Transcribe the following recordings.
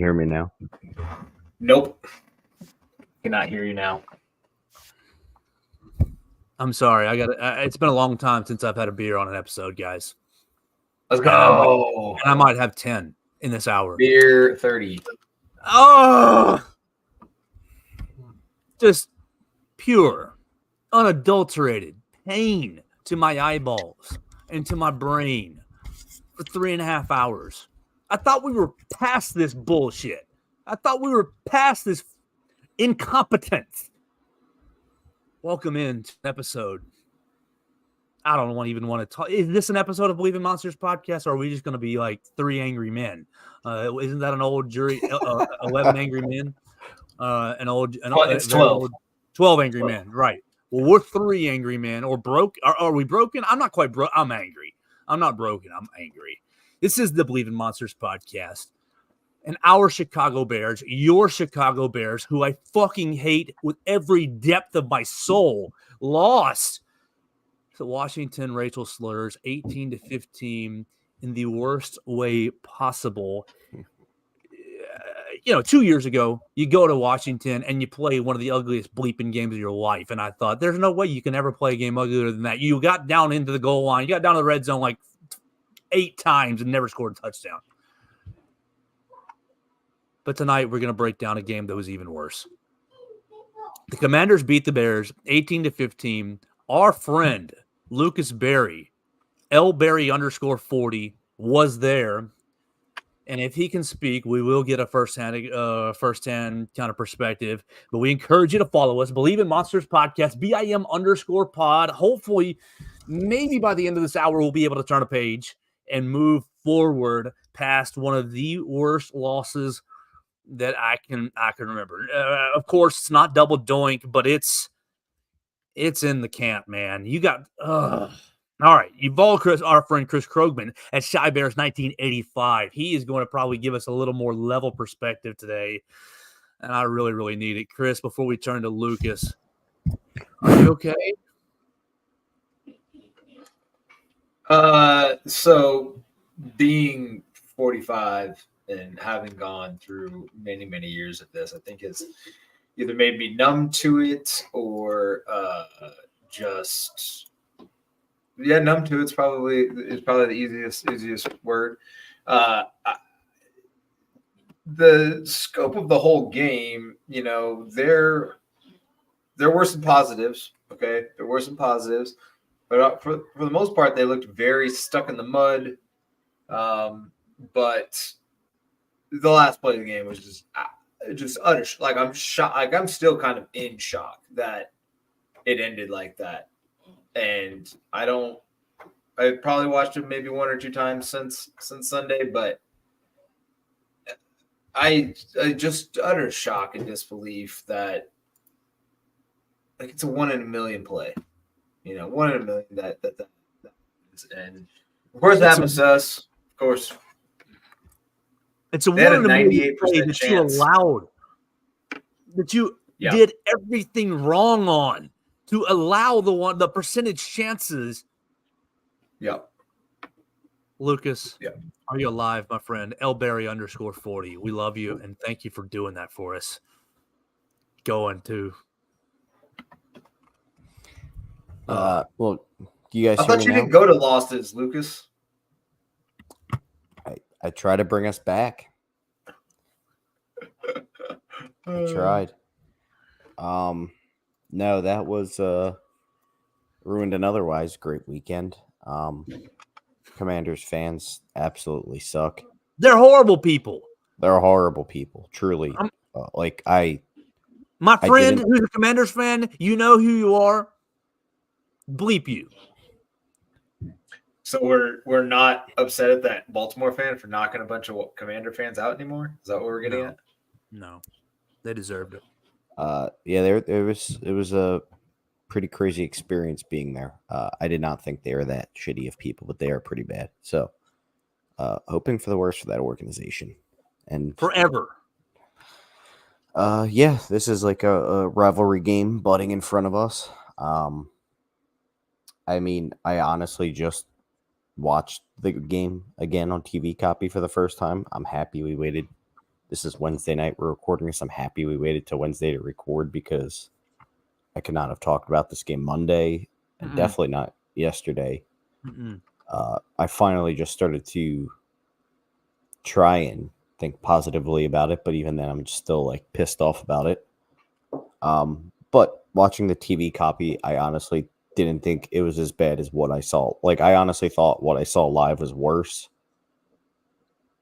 hear me now? Nope. Cannot hear you now. I'm sorry. It's been a long time since I've had a beer on an episode, guys. Let's go. And I might have 10 in this hour. Beer 30. Oh, just pure, unadulterated pain to my eyeballs and to my brain for 3.5 hours. I thought we were past this bullshit. I thought we were past this incompetence. Welcome in to episode. I don't even want to talk. Is this an episode of Believe in Monsters podcast, or are we just going to be like 3 angry men? Isn't that an old jury? 11 angry men. It's 12. 12 angry men, right? Well, we're 3 angry men, or broke. Are we broken? I'm not quite broke. I'm angry. I'm not broken. I'm angry. This is the Believe in Monsters podcast. And our Chicago Bears, your Chicago Bears, who I fucking hate with every depth of my soul, lost to Washington racial slurs 18-15 in the worst way possible. 2 years ago, you go to Washington and you play one of the ugliest bleeping games of your life. And I thought, there's no way you can ever play a game uglier than that. You got down into the goal line. You got down to the red zone like 8 times and never scored a touchdown. But tonight, we're going to break down a game that was even worse. The Commanders beat the Bears 18-15. Our friend, Lucas Berry, LBerry_40, was there. And if he can speak, we will get a firsthand kind of perspective. But we encourage you to follow us. Believe in Monsters Podcast, BIM_pod. Hopefully, maybe by the end of this hour, we'll be able to turn a page and move forward past one of the worst losses that I can remember. Of course, it's not double doink, but it's in the camp, man. You got all right. You follow our friend Chris Krogman at Shy Bears 1985. He is going to probably give us a little more level perspective today, and I really, really need it. Chris, before we turn to Lucas, are you okay? So being 45 and having gone through many, many years of this, I think it's either made me numb to it or numb to it's probably the easiest word. The scope of the whole game, there were some positives. Okay, there were some positives, but for the most part, they looked very stuck in the mud. But the last play of the game was just utter. Like, I'm shocked. Like, I'm still kind of in shock that it ended like that. And I probably watched it maybe 1 or 2 times since Sunday, but I just utter shock and disbelief that, like, it's a 1 in a million play. 1 in a million that is. And of course it happens to us. Of course. It's a 1 in a million play that you allowed, that you did everything wrong on to allow the percentage chances. Yep. Lucas, are you alive, my friend? LBerry_40. We love you, and thank you for doing that for us. Going to. Well, do you guys? I thought you didn't go to Losses, Lucas. I try to bring us back. I tried. No, that was ruined an otherwise great weekend. Commanders fans absolutely suck. They're horrible people. They're horrible people, truly. My friend who's a Commanders fan, you know who you are. Bleep you. So we're not upset at that Baltimore fan for knocking a bunch of Commander fans out anymore? Is that what we're getting at? No, they deserved it. It was a pretty crazy experience being there. I did not think they were that shitty of people, but they are pretty bad. So, hoping for the worst for that organization and forever. This is like a rivalry game butting in front of us. I honestly just watched the game again on TV copy for the first time. I'm happy we waited This is Wednesday night. We're recording this. I'm happy we waited till Wednesday to record because I could not have talked about this game Monday and definitely not yesterday. I finally just started to try and think positively about it, but even then, I'm still like pissed off about it. But watching the TV copy, I honestly didn't think it was as bad as what I saw. Like, I honestly thought what I saw live was worse.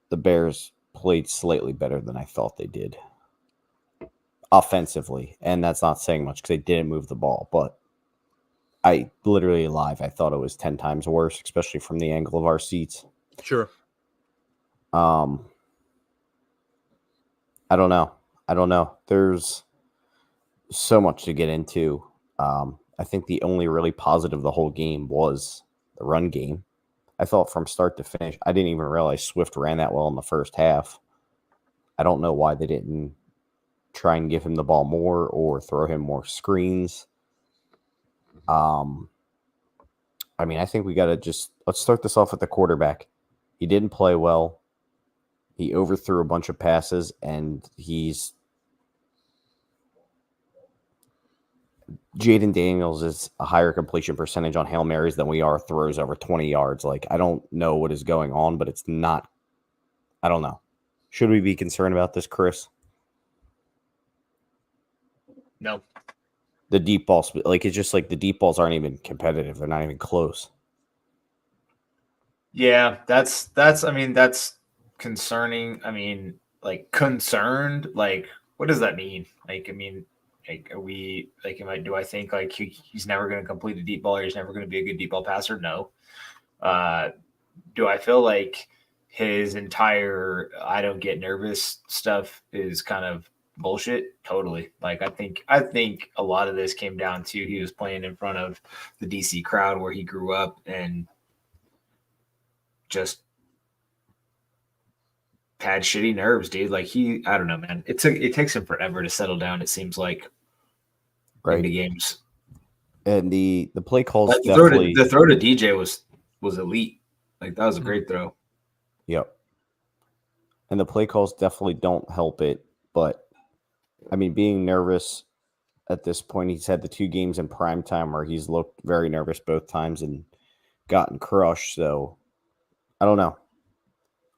The Bears played slightly better than I thought they did offensively, and that's not saying much because they didn't move the ball, but I literally live, I thought it was 10 times worse, especially from the angle of our seats. Sure. I don't know. There's so much to get into. I think the only really positive the whole game was the run game. I thought from start to finish, I didn't even realize Swift ran that well in the first half. I don't know why they didn't try and give him the ball more or throw him more screens. I mean, I think we got to let's start this off with the quarterback. He didn't play well. He overthrew a bunch of passes, and Jaden Daniels is a higher completion percentage on Hail Marys than we are throws over 20 yards. Like, I don't know what is going on, but it's not. I don't know. Should we be concerned about this, Chris? No. The deep balls, like, it's just like the deep balls aren't even competitive. They're not even close. Yeah, that's concerning. I mean, like, concerned, like, what does that mean? Like, I mean, like, are we like, do I think like he's never going to complete a deep ball or he's never going to be a good deep ball passer? No. Do I feel like his entire I don't get nervous stuff is kind of bullshit? Totally. Like, I think a lot of this came down to he was playing in front of the DC crowd where he grew up and just had shitty nerves, dude. Like, I don't know, man. It takes him forever to settle down, it seems like. Right. In the games. And the play calls the throw to DJ was elite. Like, that was a great throw. Yep. And the play calls definitely don't help it. But, I mean, being nervous at this point, he's had the 2 games in prime time where he's looked very nervous both times and gotten crushed. So, I don't know.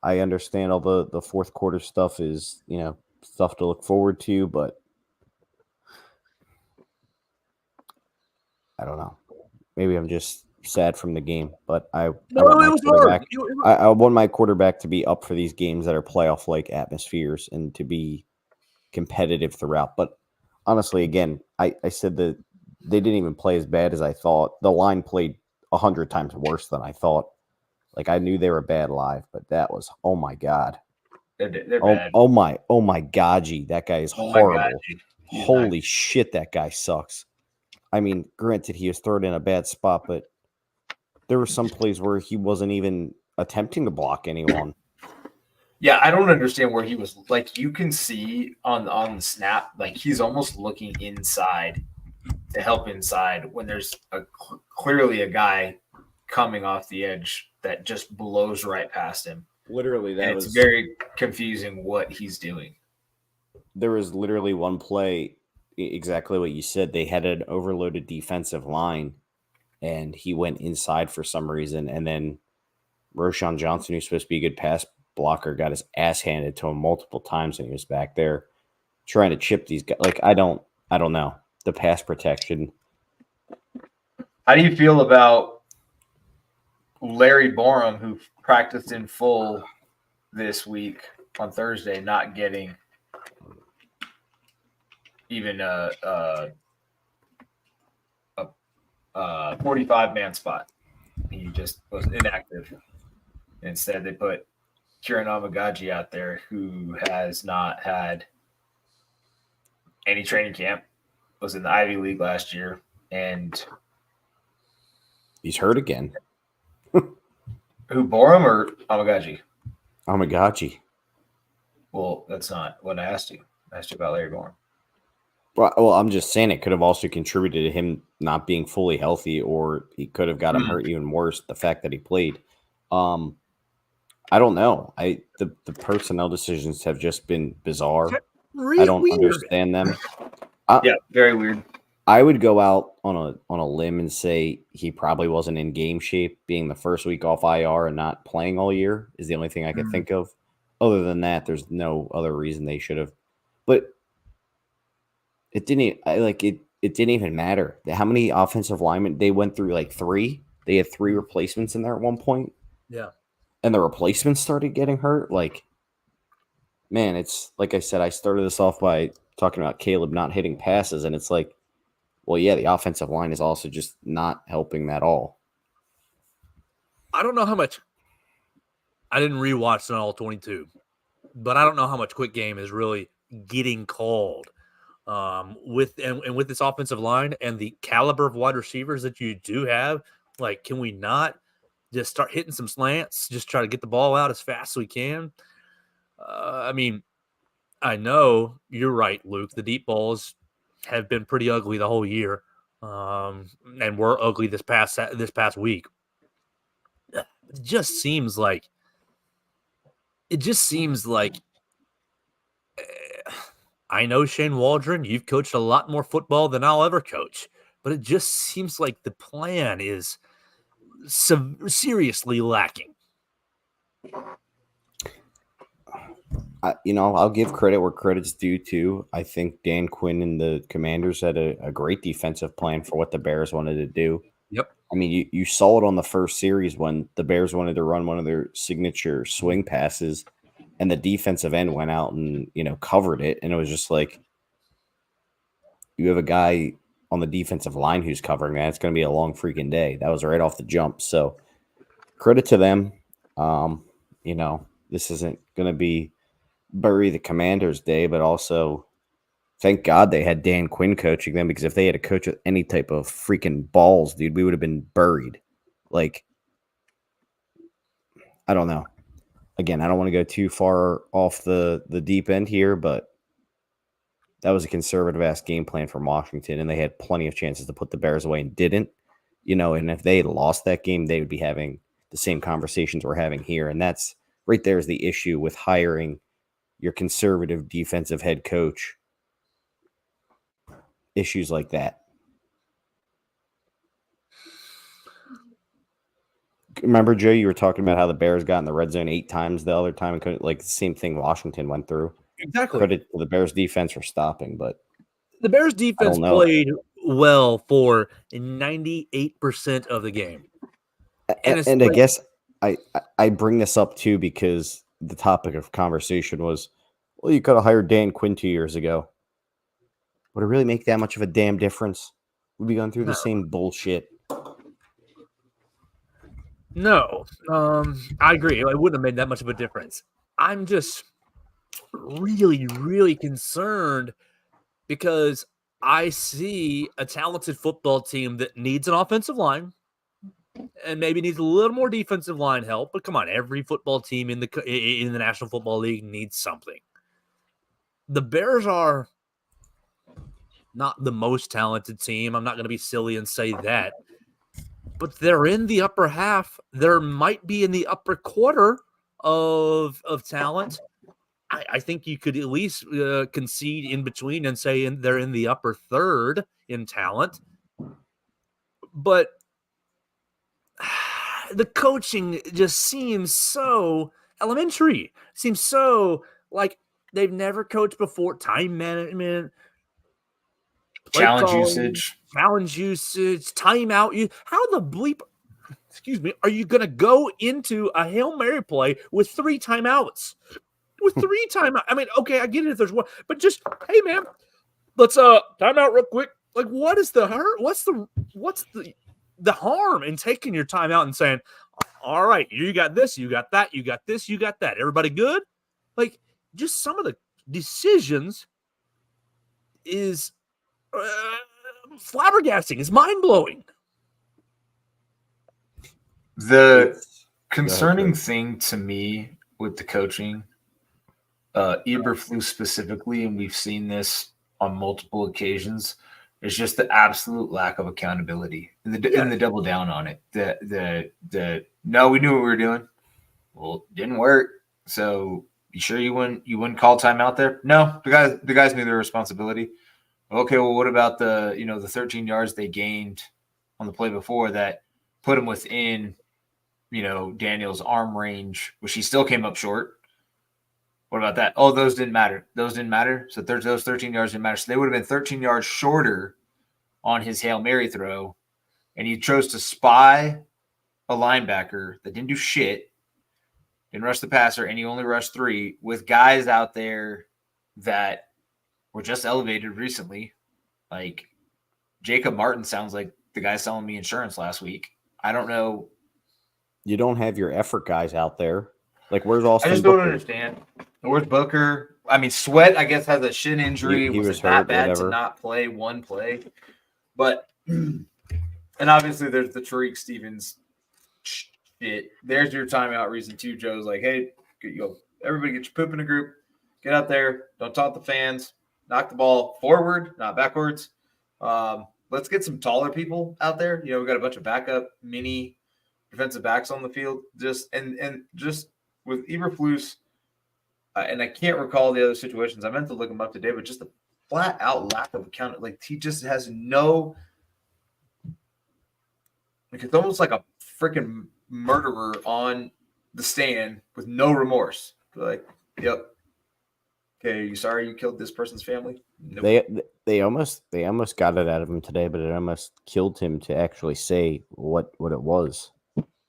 I understand all the fourth quarter stuff is, stuff to look forward to, but I don't know. Maybe I'm just sad from the game, but I want my quarterback to be up for these games that are playoff-like atmospheres and to be competitive throughout. But honestly, again, I said that they didn't even play as bad as I thought. The line played 100 times worse than I thought. Like, I knew they were bad live, but that was, oh my God. They're bad. Oh my Godgy. That guy is horrible. Holy shit, that guy sucks. I mean, granted, he was thrown in a bad spot, but there were some plays where he wasn't even attempting to block anyone. Yeah, I don't understand where he was. Like, you can see on the snap, like, he's almost looking inside to help inside when there's clearly a guy coming off the edge that just blows right past him. Literally, it's very confusing what he's doing. There was literally one play, exactly what you said. They had an overloaded defensive line, and he went inside for some reason. And then Roshan Johnson, who's supposed to be a good pass blocker, got his ass handed to him multiple times, and he was back there trying to chip these guys. Like, I don't know. The pass protection. How do you feel about Larry Borum, who practiced in full this week on Thursday, not getting even a 45-man spot? He just was inactive. Instead, they put Kieran Amagaji out there, who has not had any training camp, was in the Ivy League last year, and he's hurt again. Who, Borum or Amagaji? Amagaji. Well, that's not what I asked you. I asked you about Larry Borum. Well, I'm just saying it could have also contributed to him not being fully healthy, or he could have got him hurt even worse, the fact that he played. I don't know. The personnel decisions have just been bizarre. Really I don't weird. understand them. Yeah, very weird. I would go out on a limb and say he probably wasn't in game shape, being the first week off IR and not playing all year is the only thing I could think of. Other than that, there's no other reason they should have. But it didn't. It didn't even matter. How many offensive linemen they went through? Like 3. They had 3 replacements in there at one point. Yeah. And the replacements started getting hurt. Like, man, it's like I said. I started this off by talking about Caleb not hitting passes, and it's like, well, yeah, the offensive line is also just not helping at all. I don't know how much. I didn't rewatch the all 22, but I don't know how much quick game is really getting called with this offensive line and the caliber of wide receivers that you do have. Like, can we not just start hitting some slants? Just try to get the ball out as fast as we can. I mean, I know you're right, Luke. The deep balls have been pretty ugly the whole year, and were ugly this past week. It just seems like I know Shane Waldron, you've coached a lot more football than I'll ever coach, but it just seems like the plan is seriously lacking. I'll give credit where credit's due too. I think Dan Quinn and the Commanders had a great defensive plan for what the Bears wanted to do. Yep. I mean, you saw it on the first series when the Bears wanted to run one of their signature swing passes, and the defensive end went out and, covered it. And it was just like, you have a guy on the defensive line who's covering that. It's going to be a long freaking day. That was right off the jump. So credit to them. This isn't going to be bury the Commanders' day, but also thank God they had Dan Quinn coaching them, because if they had a coach with any type of freaking balls, dude, we would have been buried. Like, I don't know. Again, I don't want to go too far off the deep end here, but that was a conservative-ass game plan from Washington, and they had plenty of chances to put the Bears away and didn't. And if they had lost that game, they would be having the same conversations we're having here, and that's right there is the issue with hiring your conservative defensive head coach. Issues like that. Remember, Joe, you were talking about how the Bears got in the red zone 8 times the other time, and couldn't, like the same thing Washington went through. Exactly. Credit to the Bears defense for stopping, but the Bears defense played well for 98% of the game. And I guess I bring this up too because the topic of conversation was, well, you could have hired Dan Quinn 2 years ago. Would it really make that much of a damn difference? We'd be going through the same bullshit. No, I agree. It wouldn't have made that much of a difference. I'm just really, really concerned because I see a talented football team that needs an offensive line and maybe needs a little more defensive line help. But come on, every football team in the National Football League needs something. The Bears are not the most talented team. I'm not going to be silly and say that. But they're in the upper half. There might be in the upper quarter of talent. I think you could at least concede in between and say they're in the upper third in talent. But the coaching just seems so elementary. Seems so like they've never coached before. Time management. Challenge usage, timeout. How the bleep, are you going to go into a Hail Mary play with 3 timeouts? With 3 timeouts. I mean, okay, I get it if there's one, but just, hey, man, let's timeout real quick. Like, what is the hurt? What's the harm in taking your timeout and saying, all right, you got this, you got that, you got this, you got that. Everybody good? Like, just some of the decisions is flabbergasting. It's mind-blowing. The concerning thing to me with the coaching, Eberflus specifically, and we've seen this on multiple occasions, is just the absolute lack of accountability and the double down on it. The no, we knew what we were doing. Well, didn't work. So you sure you wouldn't call timeout there? No, the guys knew their responsibility. Okay, well, what about the 13 yards they gained on the play before that put them within Daniel's arm range, which he still came up short. What about that? Oh, those didn't matter. Those didn't matter. So those 13 yards didn't matter. So they would have been 13 yards shorter on his Hail Mary throw, and he chose to spy a linebacker that didn't do shit, didn't rush the passer, and he only rushed 3 with guys out there that were just elevated recently. Like Jacob Martin sounds like the guy selling me insurance last week. I don't know. You don't have your effort guys out there. Like, where's Austin? I just don't understand. Where's Booker? I mean, Sweat, I guess, has a shin injury. He was that hurt, bad whatever. to not play one play. But, and obviously there's the Tariq Stevens shit. There's your timeout reason too. Joe's like, hey, everybody get your poop in a group. Get out there. Don't taunt the fans. Knock the ball forward, not backwards. Let's get some taller people out there. We got a bunch of backup mini defensive backs on the field. Just with Eberflus, and I can't recall the other situations. I meant to look them up today, but just a flat out lack of account. Like he just has no. Like it's almost like a freaking murderer on the stand with no remorse. Like, yep. Okay, are you sorry you killed this person's family? Nope. They almost got it out of him today, but it almost killed him to actually say what it was.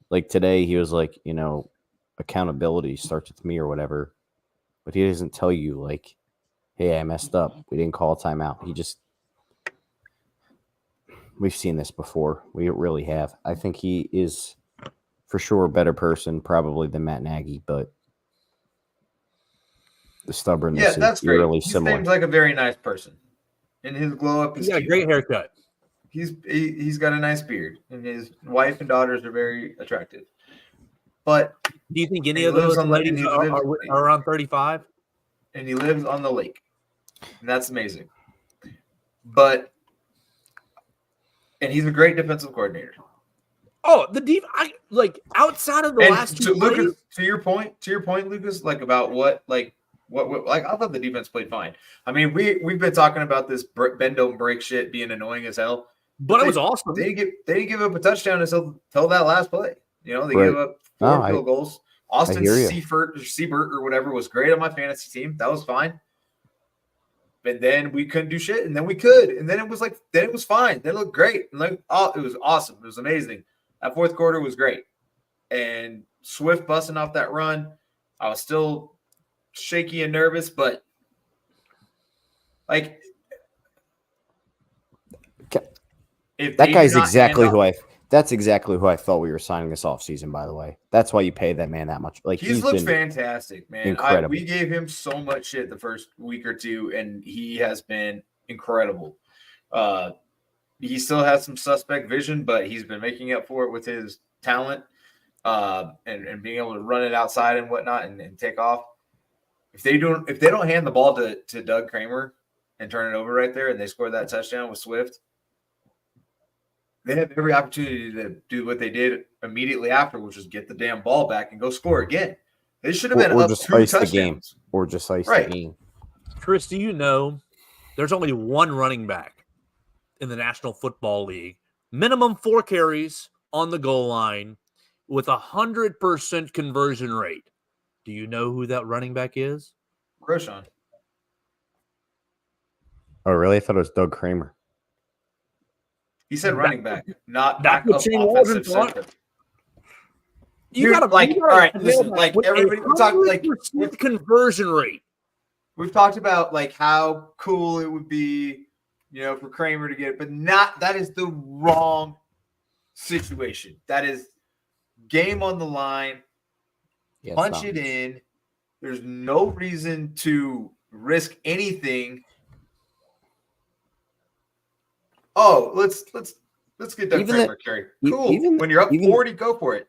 Like today, he was like, accountability starts with me or whatever, but he doesn't tell you like, hey, I messed up. We didn't call a timeout. We've seen this before. We really have. I think he is for sure a better person probably than Matt Nagy, but the stubbornness that's is eerily great. He similar. seems like a very nice person, and his glow up is. He's got a great haircut. He's got a nice beard, and his wife and daughters are very attractive. But do you think any of those ladies are around 35? And he lives on the lake, and that's amazing. And he's a great defensive coordinator. Oh, outside of the last two plays, Lucas, to your point, Lucas, like about what I thought the defense played fine. I mean, we've been talking about this bend don't break shit being annoying as hell, but it was awesome. They didn't give up a touchdown until that last play. They gave up 4 field goals. Austin Seibert or whatever was great on my fantasy team. That was fine. And then we couldn't do shit, and then we could, and then it was fine. Then it looked great, and it was awesome. It was amazing. That fourth quarter was great, and Swift busting off that run. I was still shaky and nervous, but if that guy's exactly that's exactly who I thought we were signing this offseason, by the way. That's why you pay that man that much. Like he's looked fantastic, man. Incredible. We gave him so much shit the first week or two, and he has been incredible. He still has some suspect vision, but he's been making up for it with his talent and being able to run it outside and whatnot and take off. If they don't hand the ball to Doug Kramer and turn it over right there, and they score that touchdown with Swift, they have every opportunity to do what they did immediately after, which was get the damn ball back and go score again. They should have been up 2 touchdowns. Or just ice the game. Chris, do you know there's only one running back in the National Football League, minimum 4 carries on the goal line with 100% conversion rate? Do you know who that running back is? Roshan. Oh, really? I thought it was Doug Kramer. He said running back, not back up offensive center. You got to all right. Listen, everybody we talk conversion rate. We've talked about how cool it would be, for Kramer to get it, but that is the wrong situation. That is game on the line. Yeah, punch it in. There's no reason to risk anything. Oh, let's get that Kramer carry. Cool. When you're up 40, go for it.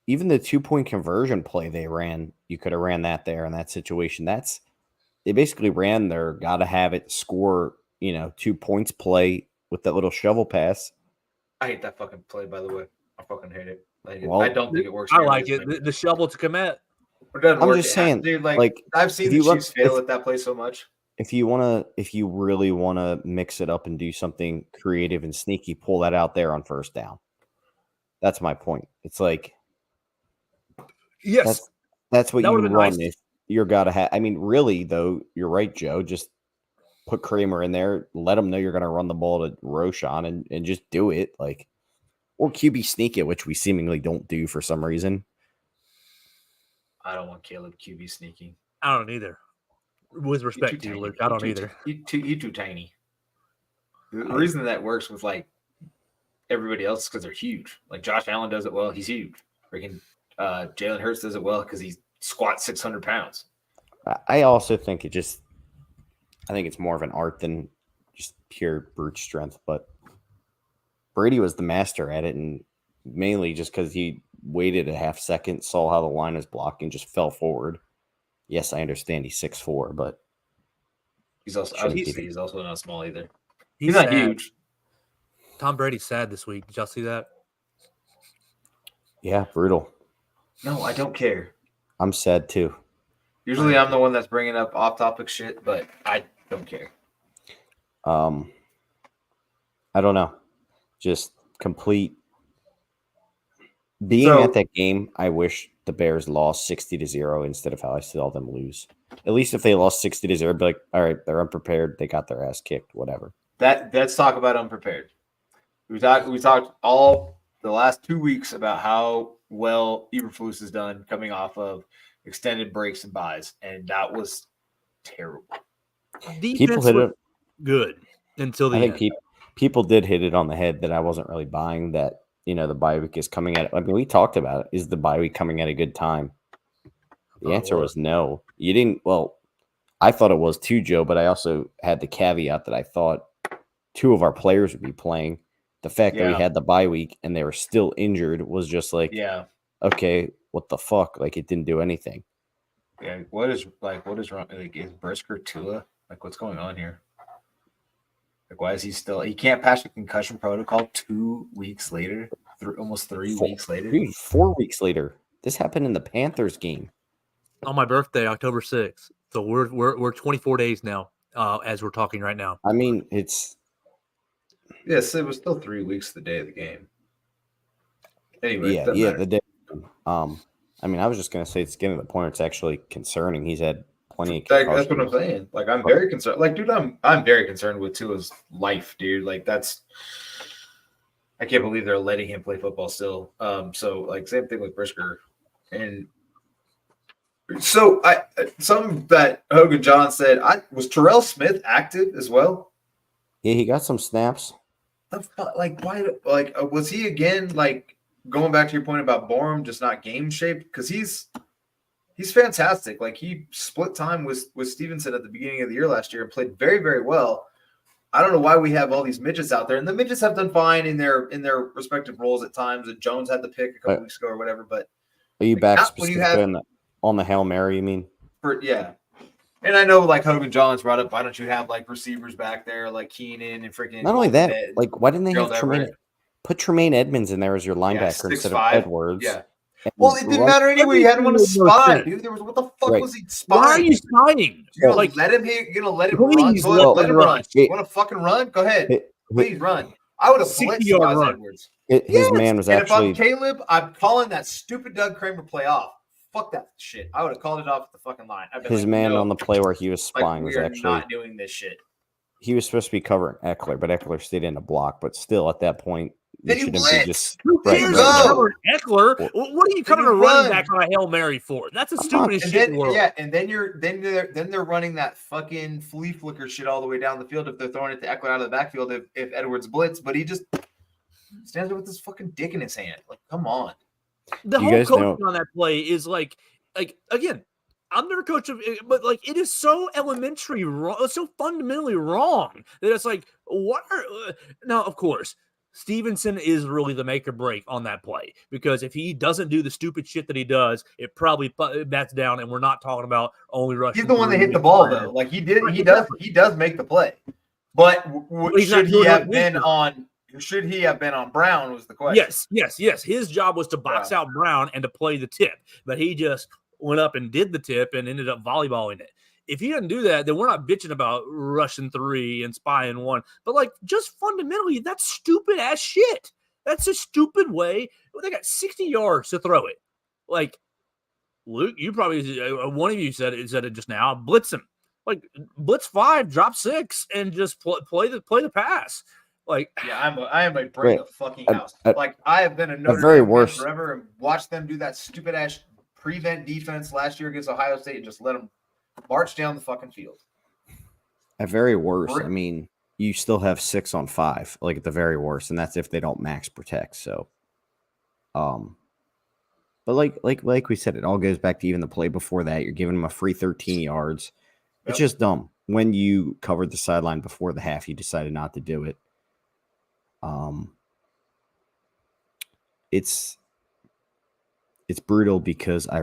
Even the 2-point conversion play they ran, you could have ran that there in that situation. They basically ran their gotta have it score, 2 points play with that little shovel pass. I hate that fucking play, by the way. I fucking hate it. Like, Well, I don't think it works. I nearly like as it. many. The shovel to Komet. It doesn't I'm work. just saying, dude. like, I've seen if the you Chiefs fail if- at that play so much. if you really want to mix it up and do something creative and sneaky, pull that out there on first down. That's my point. It's like Yes, that's what that you would've been run nice. if you're gotta have. I mean, really though, you're right, Joe. Just put Kramer in there, let them know you're gonna run the ball to Roshan and just do it. Like, or QB sneak it, which we seemingly don't do for some reason. I don't want Caleb QB sneaking. I don't either. With respect to you, Luke, I don't either. He's too tiny. The reason that works with like everybody else is because they're huge. Like Josh Allen does it well. He's huge. Freaking Jalen Hurts does it well because he squats 600 pounds. I also think I think it's more of an art than just pure brute strength. But Brady was the master at it, and mainly just because he waited a half second, saw how the line was blocking, just fell forward. Yes, I understand he's 6'4", but He's also he's also not small either. He's not sad. huge. Tom Brady's sad this week. Did y'all see that? yeah, brutal. No, I don't care. I'm sad too. Usually I'm the one that's bringing up off-topic shit, but I don't care. I don't know. Just complete being at that game. I wish the Bears lost 60-0 instead of how I saw them lose. At least if they lost 60-0, I'd be like, all right, they're unprepared. They got their ass kicked. Whatever. Let's talk about unprepared. We talked all the last 2 weeks about how well Eberflus has done coming off of extended breaks and buys, and that was terrible. People hit it good until the end. I think people did hit it on the head that I wasn't really buying that. The bye week is coming at. I mean, we talked about it. Is the bye week coming at a good time? The answer was no. You didn't. Well, I thought it was too, Joe, but I also had the caveat that I thought 2 of our players would be playing. The fact that we had the bye week and they were still injured was just like, okay, what the fuck? Like, it didn't do anything. Yeah, what is wrong? Like, is Brisker Tua? Like, what's going on here? Like, why is he still? He can't pass the concussion protocol 2 weeks later, almost 3 weeks later. 4 weeks later. This happened in the Panthers game on my birthday, October 6th. So we're 24 days now, as we're talking right now. I mean, it's yes, it was still 3 weeks the day of the game. Anyway, the day. I mean, I was just gonna say it's getting to the point where it's actually concerning. He's had plenty of concussions. That's what I'm saying. Like, I'm very concerned. Like, dude, I'm very concerned with Tua's life, dude. Like, I can't believe they're letting him play football still. So like, same thing with Brisker, and so something that Hogan John said. Was Terrell Smith active as well? Yeah, he got some snaps. Like, why? Like, was he again? Like, going back to your point about Borum just not game shaped, because he's fantastic. Like, he split time with Stevenson at the beginning of the year last year and played very, very well. I don't know why we have all these midgets out there, and the midgets have done fine in their respective roles at times. And Jones had the pick a couple weeks ago or whatever. But are you back specifically on the Hail Mary? You mean? Yeah. And I know, like, Hogan Johns brought up, why don't you have like receivers back there like Keenan and freaking? Not only that, like, why didn't they have Tremaine? Put Tremaine Edmonds in there as your linebacker instead of Edwards. Yeah. Well, it didn't matter anyway. You had him on a spot, dude. What the fuck was he spying? Why are you spying? You're gonna let him run. Let him run. You want to fucking run? Go ahead. Please run. I would have blitzed Edwards. His man was actually. And if I'm Caleb, I'm calling that stupid Doug Kramer play off. Fuck that shit. I would have called it off at the fucking line. His man on the play where he was spying was actually not doing this shit. He was supposed to be covering Eckler, but Eckler stayed in the block. But still, at that point, then you blitz. Covering Eckler. What are you covering a running back on a Hail Mary for? That's a stupidest shit in the world. Yeah, and then they're running that fucking flea flicker shit all the way down the field if they're throwing it to Eckler out of the backfield if Edwards blitz, but he just stands there with his fucking dick in his hand. Like, come on. The whole coaching on that play is like again, I'm never coach of, but like, it is so elementary wrong, it's so fundamentally wrong that it's like, what are now? Of course, Stevenson is really the make or break on that play, because if he doesn't do the stupid shit that he does, it probably bats down, and we're not talking about only rushing. He's the one that hit the ball though. Like, he does make the play, but should he have been on Should he have been on Brown was the question. Yes. His job was to box out Brown and to play the tip, but he just went up and did the tip and ended up volleyballing it. If he didn't do that, then we're not bitching about rushing 3 and spying 1. But, like, just fundamentally, that's stupid-ass shit. That's a stupid way. They got 60 yards to throw it. Like, Luke, you probably one of you said it just now. Blitz him, like blitz 5, drop 6, and just play the pass. Like, yeah, I am a break the fucking house. Like, I have been a Notre very Dame fan worse forever and watched them do that stupid ass prevent defense last year against Ohio State and just let them march down the fucking field. At very worst, I mean, you still have 6 on 5, like at the very worst, and that's if they don't max protect. So, but like we said, it all goes back to even the play before that. You're giving them a free 13 yards. It's just dumb. When you covered the sideline before the half, you decided not to do it. It's brutal because I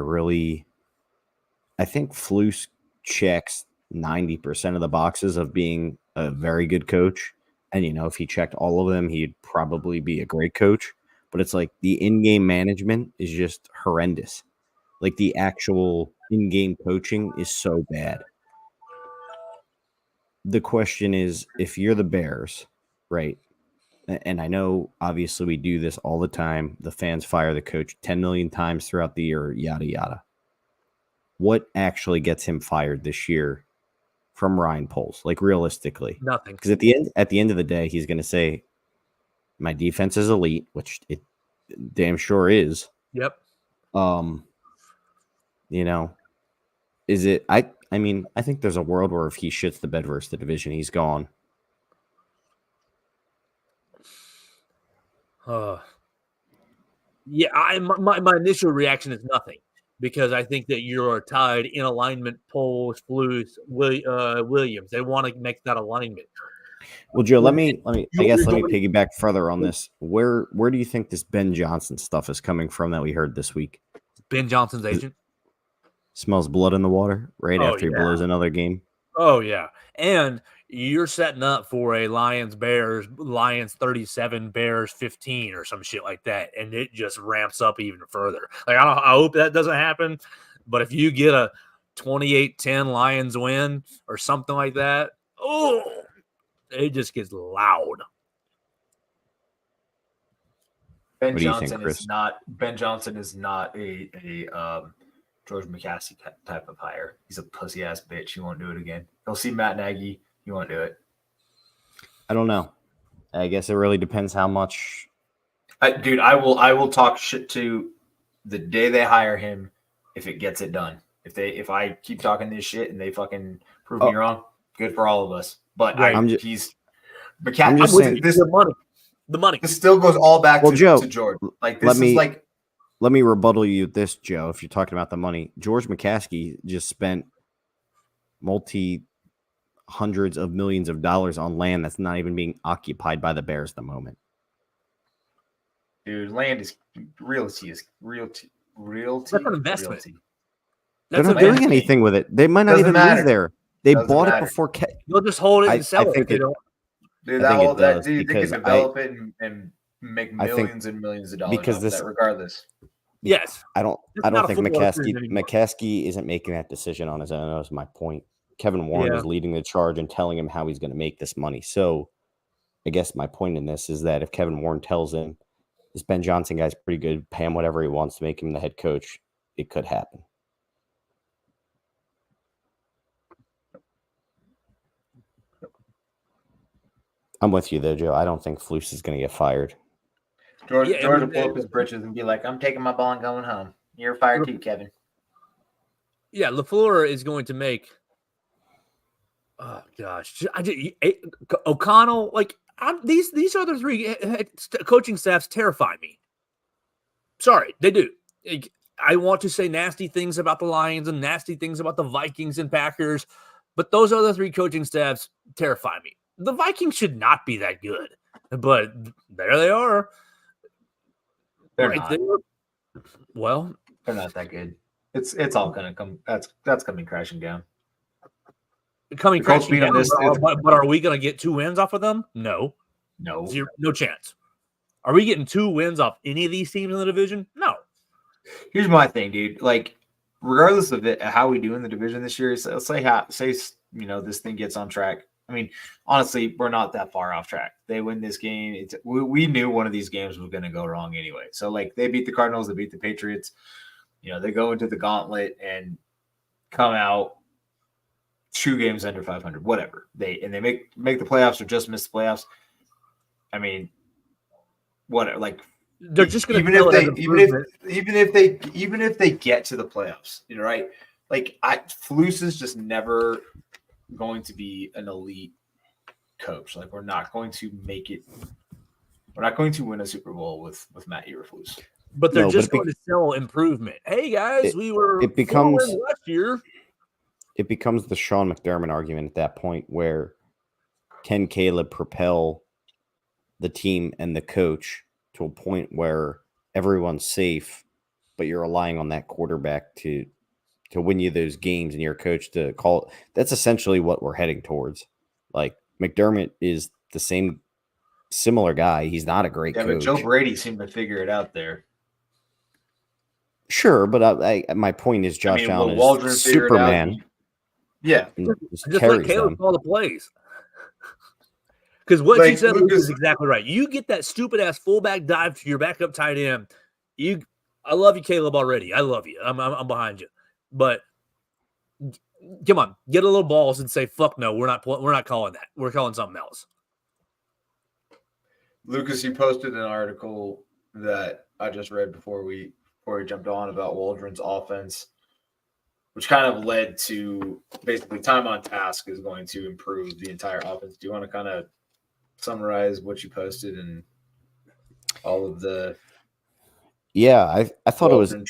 think Flus checks 90% of the boxes of being a very good coach. And, if he checked all of them, he'd probably be a great coach. But it's like the in-game management is just horrendous. Like the actual in-game coaching is so bad. The question is, if you're the Bears, right? And I know, obviously, we do this all the time. The fans fire the coach 10 million times throughout the year, yada, yada. What actually gets him fired this year from Ryan Poles? Like, realistically? Nothing. Because at the end of the day, he's going to say, my defense is elite, which it damn sure is. Yep. Is it? I mean, I think there's a world where if he shits the bed versus the division, he's gone. My initial reaction is nothing, because I think that you're tied in alignment. Poles, Flus, Williams. They want to make that alignment. Well, Joe, let me piggyback further on this. Where do you think this Ben Johnson stuff is coming from that we heard this week? Ben Johnson's agent smells blood in the water after he blows another game. Oh yeah, and you're setting up for a Lions 37, Bears 15 or some shit like that, and it just ramps up even further. Like, I hope that doesn't happen, but if you get a 28-10 Lions win or something like that, it just gets loud. Ben Johnson is not a George McCaskey type of hire. He's a pussy ass bitch. He won't do it again. He'll see Matt Nagy. He won't do it. I don't know. I guess it really depends how much. I will talk shit to the day they hire him if it gets it done. If I keep talking this shit and they fucking prove me wrong, good for all of us. But he's the money. This still goes all back to George. Like, this is like. Let me rebuttal you with this, Joe. If you're talking about the money, George McCaskey just spent hundreds of millions of dollars on land that's not even being occupied by the Bears at the moment. Dude, land is realty. That's an investment. They're not doing anything with it. They might not even live there. They bought it before. They'll just hold it and sell it. They can develop it and make millions and millions of dollars because off that regardless. Yes. I don't think McCaskey isn't making that decision on his own. That's my point. Kevin Warren is leading the charge and telling him how he's going to make this money. So I guess my point in this is that if Kevin Warren tells him this Ben Johnson guy's pretty good, pay him whatever he wants to make him the head coach, it could happen. I'm with you though, Joe. I don't think Flus is going to get fired. George will pull up his britches and be like, I'm taking my ball and going home. You're fired too, Kevin. Yeah, LaFleur is going to make O'Connell, like, these other three coaching staffs terrify me. Sorry, they do. I want to say nasty things about the Lions and nasty things about the Vikings and Packers, but those other three coaching staffs terrify me. The Vikings should not be that good, but there they are. They're not. Well, they're not that good. It's all gonna come. That's coming crashing down. But are we gonna get 2 wins off of them? No. No. Zero, no chance. Are we getting 2 wins off any of these teams in the division? No. Here's my thing, dude. Like, regardless of it, how we do in the division this year, let's say this thing gets on track. I mean, honestly, we're not that far off track. They win this game. We knew one of these games was going to go wrong anyway. So, like, they beat the Cardinals, they beat the Patriots. They go into the gauntlet and come out 2 games under 500, whatever. They make the playoffs or just miss the playoffs. I mean, whatever. Like, they're just going to even if they get to the playoffs, right? Like, Flus is just never going to be an elite coach. Like, we're not going to make it. We're not going to win a Super Bowl with Matt Eberflus. But they're just going to sell improvement. Hey guys, it becomes last year. It becomes the Sean McDermott argument at that point, where can Caleb propel the team and the coach to a point where everyone's safe, but you're relying on that quarterback to win you those games and your coach to call it. That's essentially what we're heading towards. Like, McDermott is the similar guy. He's not a great coach. But Joe Brady seemed to figure it out there. Sure, but my point is Josh Allen is Superman. Yeah. Just let Caleb call the plays. Because what you said is exactly right. You get that stupid-ass fullback dive to your backup tight end. I love you, Caleb, already. I love you. I'm behind you. But come on, get a little balls and say, fuck no, we're not calling that. We're calling something else. Lucas, you posted an article that I just read before we jumped on about Waldron's offense, which kind of led to basically time on task is going to improve the entire offense. Do you want to kind of summarize what you posted and all of the? Yeah, I thought Waldron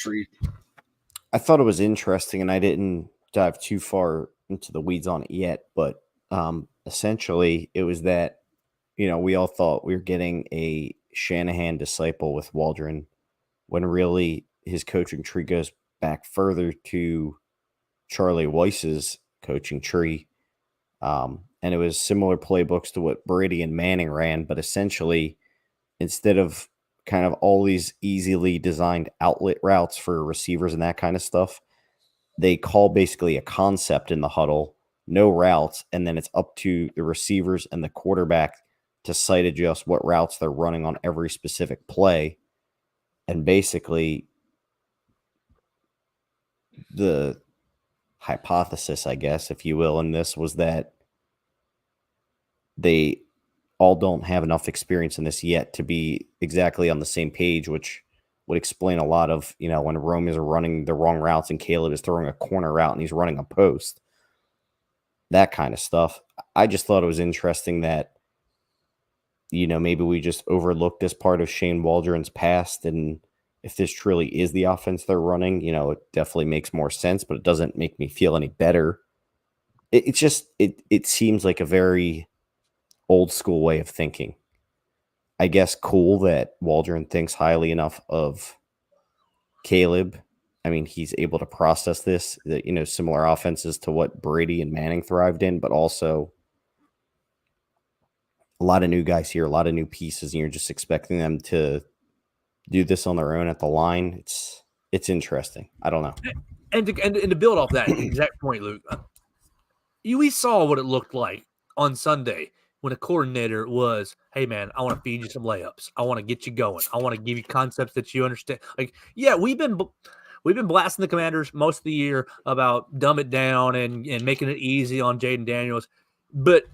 I thought it was interesting, and I didn't dive too far into the weeds on it yet, but essentially it was that, we all thought we were getting a Shanahan disciple with Waldron, when really his coaching tree goes back further to Charlie Weiss's coaching tree. And it was similar playbooks to what Brady and Manning ran, but essentially, instead of kind of all these easily designed outlet routes for receivers and that kind of stuff, they call basically a concept in the huddle, no routes, and then it's up to the receivers and the quarterback to sight adjust what routes they're running on every specific play. And basically, the hypothesis, I guess, if you will, in this was that they all don't have enough experience in this yet to be exactly on the same page, which would explain a lot of, when Rome is running the wrong routes and Caleb is throwing a corner route and he's running a post, that kind of stuff. I just thought it was interesting that, maybe we just overlooked this part of Shane Waldron's past. And if this truly is the offense they're running, it definitely makes more sense, but it doesn't make me feel any better. It seems like a very old school way of thinking. I guess cool that Waldron thinks highly enough of Caleb. I mean, he's able to process this, similar offenses to what Brady and Manning thrived in, but also a lot of new guys here, a lot of new pieces, and you're just expecting them to do this on their own at the line. It's interesting. I don't know. And to build off that exact point, Luke, we saw what it looked like on Sunday when a coordinator was, hey, man, I want to feed you some layups. I want to get you going. I want to give you concepts that you understand. Like, yeah, we've been blasting the Commanders most of the year about dumb it down and making it easy on Jaden Daniels. But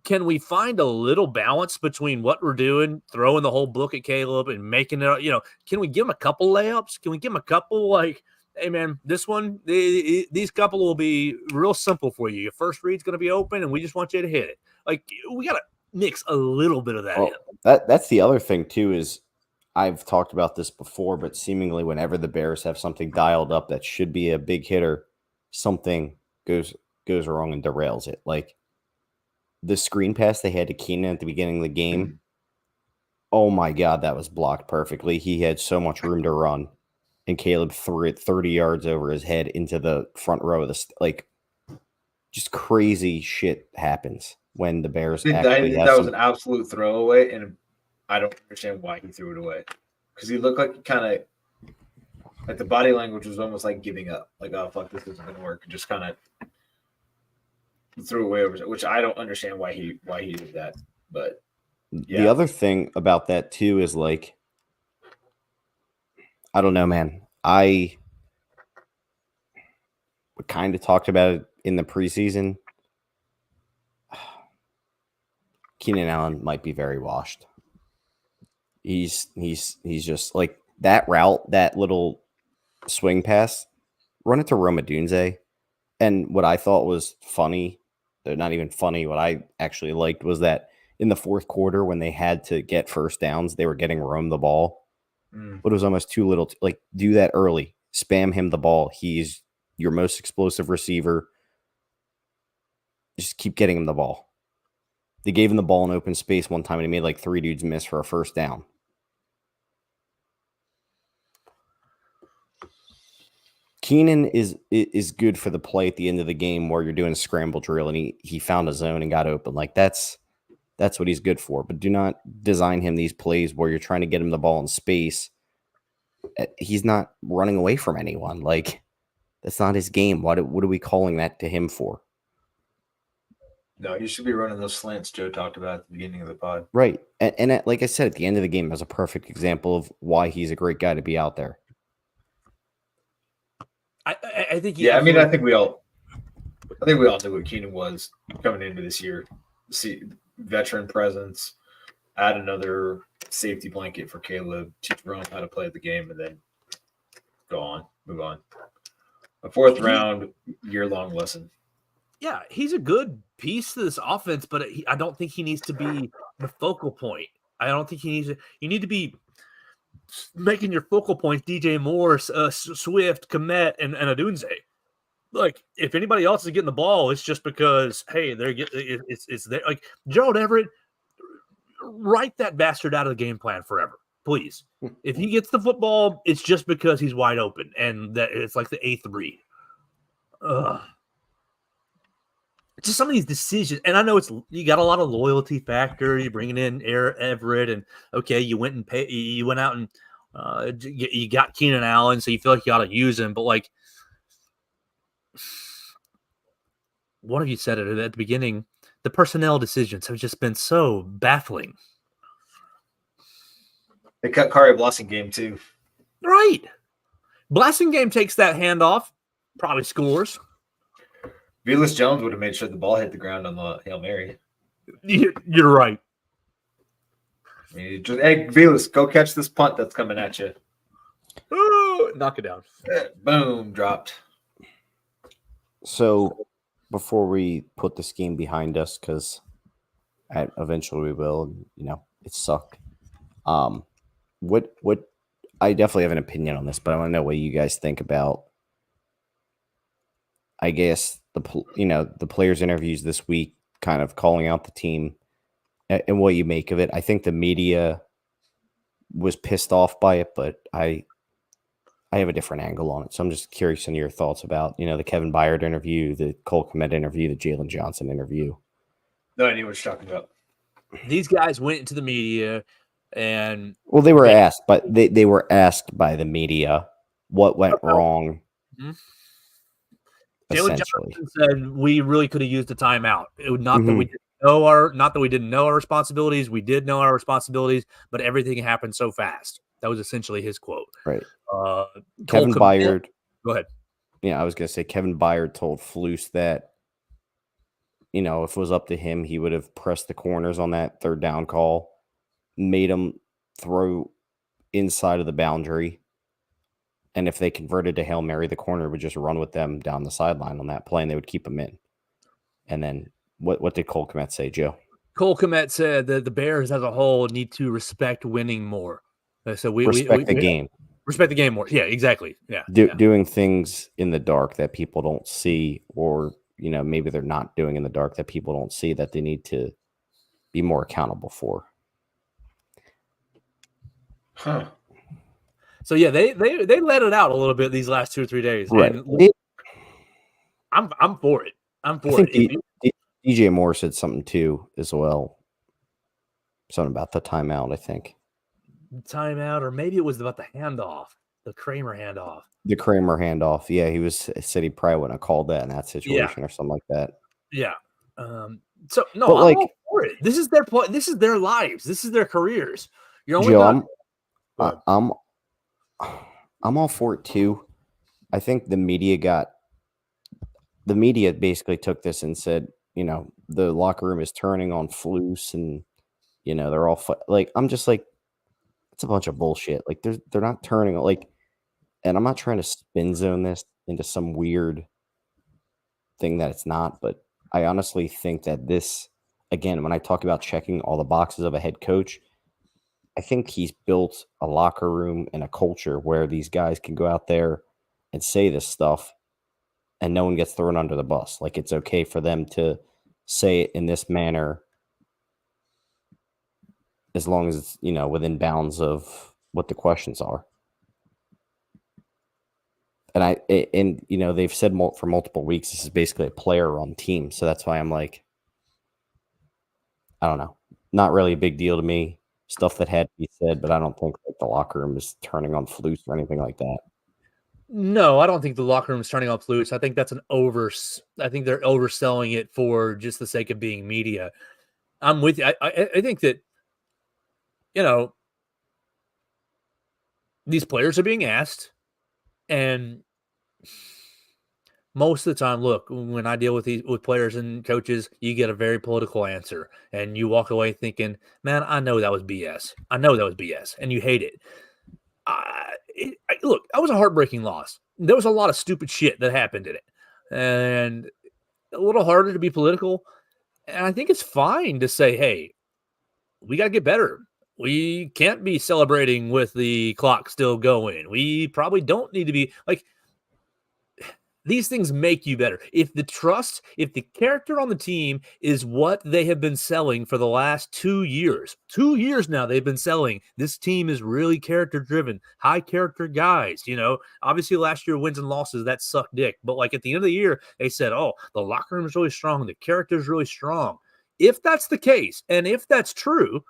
can we find a little balance between what we're doing, throwing the whole book at Caleb and making it, can we give him a couple layups? Can we give him a couple, like, hey, man, this one, these couple will be real simple for you. Your first read's going to be open, and we just want you to hit it. Like, we got to mix a little bit of that in. That's the other thing, too, is I've talked about this before, but seemingly whenever the Bears have something dialed up that should be a big hitter, something goes wrong and derails it. Like, the screen pass they had to Keenan at the beginning of the game, oh, my God, that was blocked perfectly. He had so much room to run. And Caleb threw it 30 yards over his head into the front row of the like, just crazy shit happens. when the Bears I actually think have that was some. an absolute throwaway, and I don't understand why he threw it away. Because he looked like he kind of like the body language was almost like giving up, like oh fuck, this isn't gonna work, and just kind of threw away, which I don't understand why he did that. But The yeah, other thing about that too is like, I don't know, man. I kind of talked about it in the preseason. Keenan Allen might be very washed. He's just like that route, that little swing pass, run it to Roma Dunze. And what I thought was funny, not even funny, what I actually liked was that in the fourth quarter when they had to get first downs, they were getting Rome the ball. But it was almost too little. Like, do that early. Spam him the ball. He's your most explosive receiver. Just keep getting him the ball. They gave him the ball in open space one time, and he made like 3 dudes miss for a first down. Keenan is good for the play at the end of the game where you're doing a scramble drill and he found a zone and got open. Like that's what he's good for. But do not design him these plays where you're trying to get him the ball in space. He's not running away from anyone. Like, that's not his game. What are we calling that to him for? no, he should be running those slants Joe talked about at the beginning of the pod. Right. And like I said, at the end of the game, that's a perfect example of why he's a great guy to be out there. I think. Yeah, I mean, I think we all knew what Keenan was coming into this year. See, veteran presence, add another safety blanket for Caleb, teach Rome how to play the game, and then move on. A fourth round, year-long lesson. Yeah, he's a good piece to this offense, but I don't think he needs to be the focal point. I don't think he needs to. You need to be making your focal points DJ Moore, Swift, Komet, and Adunze. Like, if anybody else is getting the ball, it's just because, hey, they're getting it's there. Like, Gerald Everett, write that bastard out of the game plan forever, please. If he gets the football, it's just because he's wide open, and that it's like the 8th read. Just some of these decisions, and I know you got a lot of loyalty factor. You're bringing in Everett, and okay, you went out and you got Keenan Allen, so you feel like you ought to use him. But like, one of you said it at the beginning, the personnel decisions have just been so baffling. They cut Kari Blasingame too. Right, Blasingame takes that handoff, probably scores. Velus Jones would have made sure the ball hit the ground on the Hail Mary. You're right. I mean, hey, Velus, go catch this punt that's coming at you. Ooh, knock it down. Boom, dropped. So before we put this game behind us, because eventually we will, it sucked. What I definitely have an opinion on this, but I want to know what you guys think about, I guess, the players' interviews this week, kind of calling out the team and what you make of it. I think the media was pissed off by it, but I have a different angle on it. So I'm just curious on your thoughts about, the Kevin Byard interview, the Cole Kmet interview, the Jalen Johnson interview. No idea what you're talking about. These guys went into the media and they were asked, but they were asked by the media what went wrong. Mm-hmm. Jalen Johnson said we really could have used a timeout. Not that we didn't know our responsibilities. We did know our responsibilities, but everything happened so fast. That was essentially his quote. Right. Kevin Byard. Go ahead. Yeah, I was gonna say Kevin Byard told Flus that, if it was up to him, he would have pressed the corners on that third down call, made them throw inside of the boundary. And if they converted to Hail Mary, the corner would just run with them down the sideline on that play, and they would keep them in. And then what did Cole Kmet say, Joe? Cole Kmet said that the Bears as a whole need to respect winning more. So we respect the game. Respect the game more. Yeah, exactly. Yeah. Doing things in the dark that people don't see, or, maybe they're not doing in the dark that people don't see, that they need to be more accountable for. Huh. So yeah, they let it out a little bit these last 2 or 3 days. Right. And I'm for it. I'm for it. DJ Moore said something too as well. Something about the timeout, I think. Timeout, or maybe it was about the handoff, the Kramer handoff. The Kramer handoff. Yeah, he said he probably wouldn't have called that in that situation or something like that. Yeah. So no, But, I'm like, all for it. This is their this is their lives. This is their careers. You're only Joe, Go I'm all for it too. I think the media basically took this and said, the locker room is turning on Flus and, they're all like, I'm just like, it's a bunch of bullshit. Like they're not turning like, and I'm not trying to spin zone this into some weird thing that it's not, but I honestly think that this, again, when I talk about checking all the boxes of a head coach, I think he's built a locker room and a culture where these guys can go out there and say this stuff and no one gets thrown under the bus. Like it's okay for them to say it in this manner as long as it's, within bounds of what the questions are. And they've said for multiple weeks, this is basically a player-run team. So that's why I'm like, I don't know, not really a big deal to me. Stuff that had to be said, but I don't think like the locker room is turning on Flus or anything like that. No, I don't think the locker room is turning on Flus. I think I think they're overselling it for just the sake of being media. I'm with you. I think that, these players are being asked, and most of the time, look, when I deal with players and coaches, you get a very political answer, and you walk away thinking, "Man, I know that was BS. I know that was BS," and you hate it. Look, that was a heartbreaking loss. There was a lot of stupid shit that happened in it, and a little harder to be political. And I think it's fine to say, "Hey, we got to get better. We can't be celebrating with the clock still going. We probably don't need to be like." These things make you better. If the character on the team is what they have been selling for the last 2 years now, they've been selling this team is really character driven, high character guys. Obviously last year wins and losses that sucked dick, but like at the end of the year, they said, "Oh, the locker room is really strong, the character is really strong." If that's the case, and if that's true,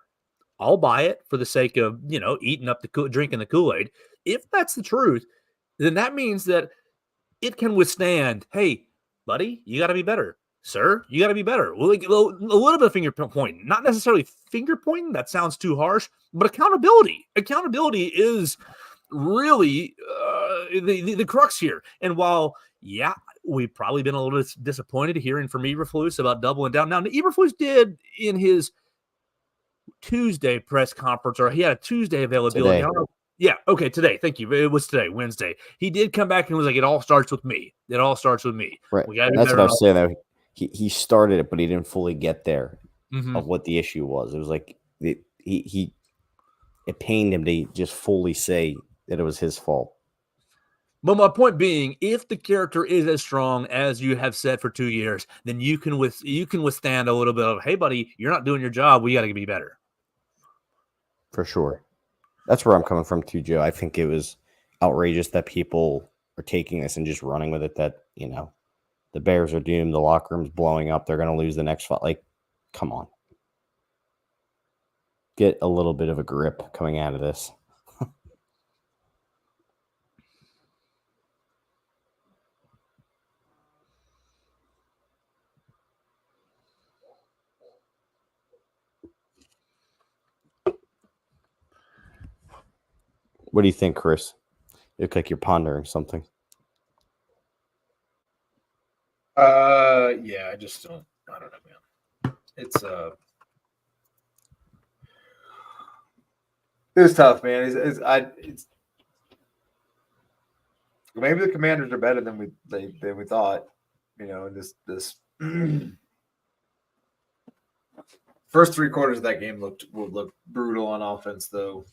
I'll buy it for the sake of eating up drinking the Kool-Aid. If that's the truth, then that means that it can withstand, "Hey, buddy, you got to be better. Sir, you got to be better." Well, like, a little bit of finger pointing, not necessarily finger pointing. That sounds too harsh, but accountability. Accountability is really the crux here. And while, yeah, we've probably been a little disappointed hearing from Eberflus about doubling down. Now, Eberflus did in his Tuesday press conference, or he had a Tuesday availability. Today. I don't know. Yeah, okay, today. Thank you. It was today, Wednesday. He did come back and was like, "It all starts with me. It all starts with me." Right. We got to And be that's better. what I was saying, though. He started it, but he didn't fully get there Mhm. of what the issue was. It was like it pained him to just fully say that it was his fault. But my point being, if the character is as strong as you have said for 2 years, then you can withstand a little bit of, "Hey, buddy, you're not doing your job. We got to be better." For sure. That's where I'm coming from too, Joe. I think it was outrageous that people are taking this and just running with it, that, the Bears are doomed, the locker room's blowing up, they're going to lose the next fight. Like, come on. Get a little bit of a grip coming out of this. What do you think, Chris? You look like you're pondering something. Yeah, I don't know, man. It's tough, man. It's maybe the Commanders are better than we thought. In this first 3 quarters of that game looked brutal on offense, though.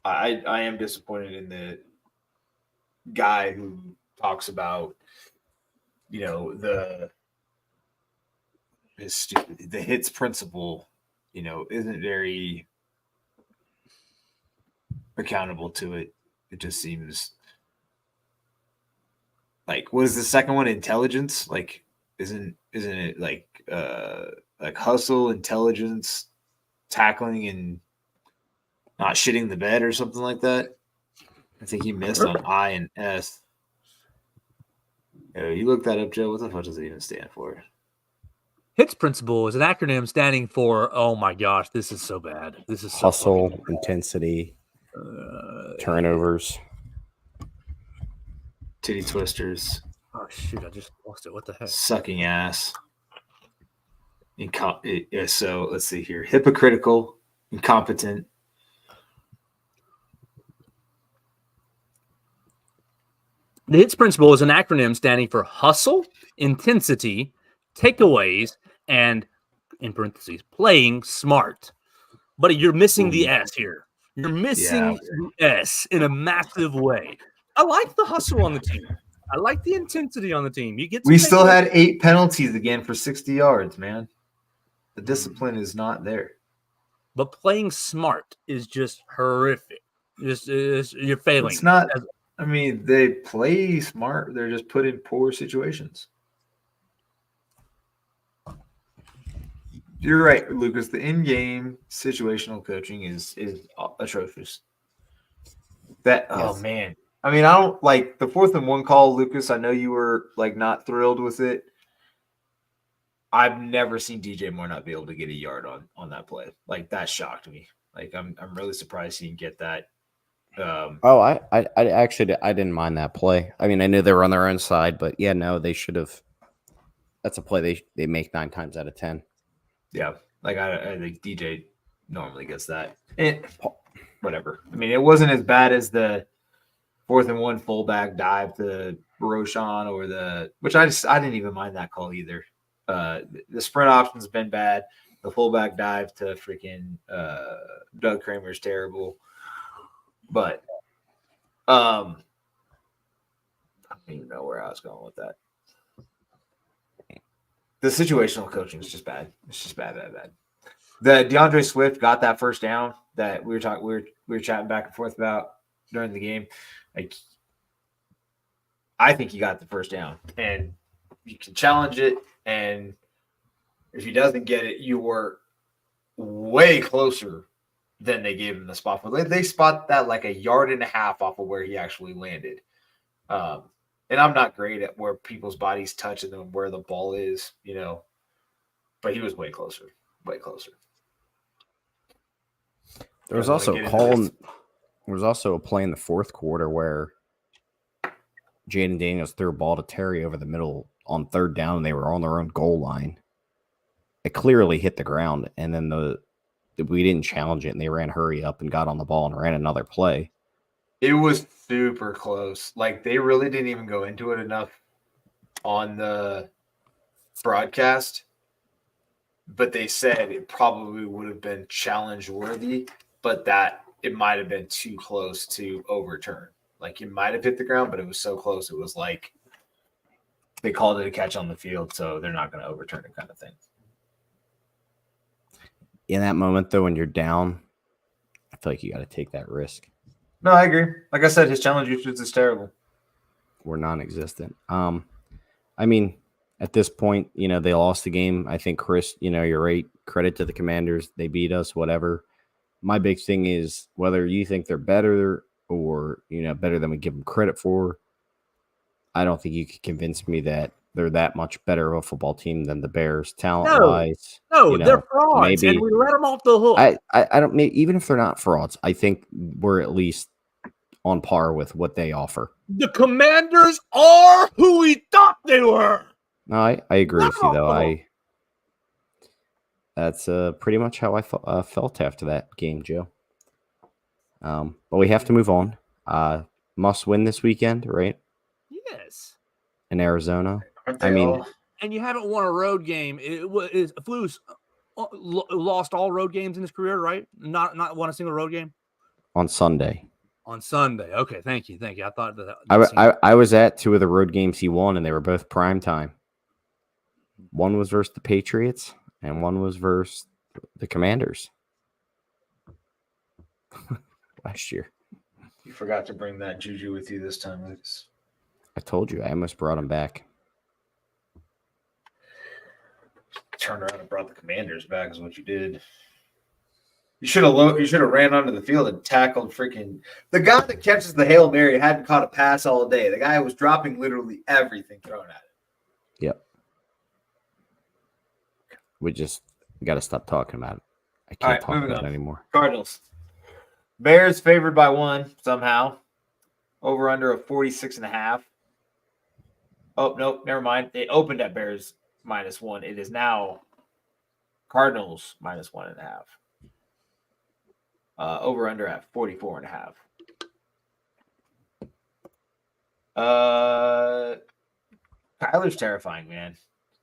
I am disappointed in the guy who talks about the hits principle, isn't very accountable to it. It just seems like what is the second one? Intelligence? Like isn't it like hustle, intelligence, tackling, and not shitting the bed or something like that? I think he missed on I and S. You look that up, Joe. What the fuck does it even stand for? HITS principle is an acronym standing for, oh my gosh, this is so bad. This is so Hustle, fucking intensity, turnovers. Titty twisters, Oh shoot, I just lost it. What the heck? sucking ass. So let's see here. Hypocritical, incompetent. The HITS principle is an acronym standing for hustle, intensity, takeaways, and in parentheses, playing smart. Buddy, you're missing the S here. You're missing the S in a massive way. I like the hustle on the team. I like the intensity on the team. You get. We still had 8 penalties again for 60 yards, man. The discipline is not there. But playing smart is just horrific. You're failing. It's not. I mean, they play smart. They're just put in poor situations. You're right, Lucas. The in-game situational coaching is atrocious. Oh man. I mean, I don't like the 4th and 1 call, Lucas. I know you were like not thrilled with it. I've never seen DJ Moore not be able to get a yard on that play. Like that shocked me. Like I'm really surprised he didn't get that. I actually didn't mind that play. I mean, I knew they were on their own side, but yeah, no, they should have. That's a play they make 9 times out of 10. Yeah, like I think DJ normally gets that. Whatever. I mean, it wasn't as bad as the 4th and 1 fullback dive to Roshan or which I didn't even mind that call either. The sprint option's been bad. The fullback dive to freaking Doug Kramer's terrible. But I don't even know where I was going with that. The situational coaching is just bad. It's just bad. The DeAndre Swift got that first down that we were chatting back and forth about during the game. Like, I think he got the first down, and you can challenge it. And if he doesn't get it, you were way closer than they gave him the spot for. They spot that like 1.5 yards off of where he actually landed. And I'm not great at where people's bodies touch and then where the ball is, but he was way closer. There was also a play in the 4th quarter where Jaden Daniels threw a ball to Terry over the middle on 3rd down, and they were on their own goal line. It clearly hit the ground, and then we didn't challenge it, and they ran hurry up and got on the ball and ran another play. It was super close. Like, they really didn't even go into it enough on the broadcast, but they said it probably would have been challenge worthy, but that it might have been too close to overturn. Like, it might have hit the ground, but it was so close. It was like they called it a catch on the field, so they're not going to overturn it kind of thing. In that moment, though, when you're down, I feel like you got to take that risk. No, I agree. Like I said, his challenge usage is terrible. We're non-existent. I mean, at this point, they lost the game. I think, Chris, you're right. Credit to the Commanders. They beat us, whatever. My big thing is whether you think they're better or, better than we give them credit for. I don't think you could convince me that they're that much better of a football team than the Bears, talent-wise. No, they're frauds, and we let them off the hook. I don't. Even if they're not frauds, I think we're at least on par with what they offer. The Commanders are who we thought they were. No, I agree with you, though. That's pretty much how I felt after that game, Joe. But we have to move on. Must win this weekend, right? Yes. In Arizona. And you haven't won a road game. Flu's lost all road games in his career, right? Not won a single road game on Sunday. On Sunday, okay. Thank you. I thought that. I was at 2 of the road games he won, and they were both prime time. One was versus the Patriots, and one was versus the Commanders last year. You forgot to bring that juju with you this time, Lucas. I told you. I almost brought him back. Turned around and brought the Commanders back is what you did. You should have ran onto the field and tackled freaking the guy that catches the Hail Mary hadn't caught a pass all day. The guy was dropping literally everything thrown at him. Yep. We got to stop talking about it. I can't talk about it anymore. Cardinals. Bears favored by 1 somehow. Over under of 46.5. Oh, nope, never mind. They opened at Bears -1. It is now Cardinals -1.5. Over under at 44.5. Kyler's terrifying, man.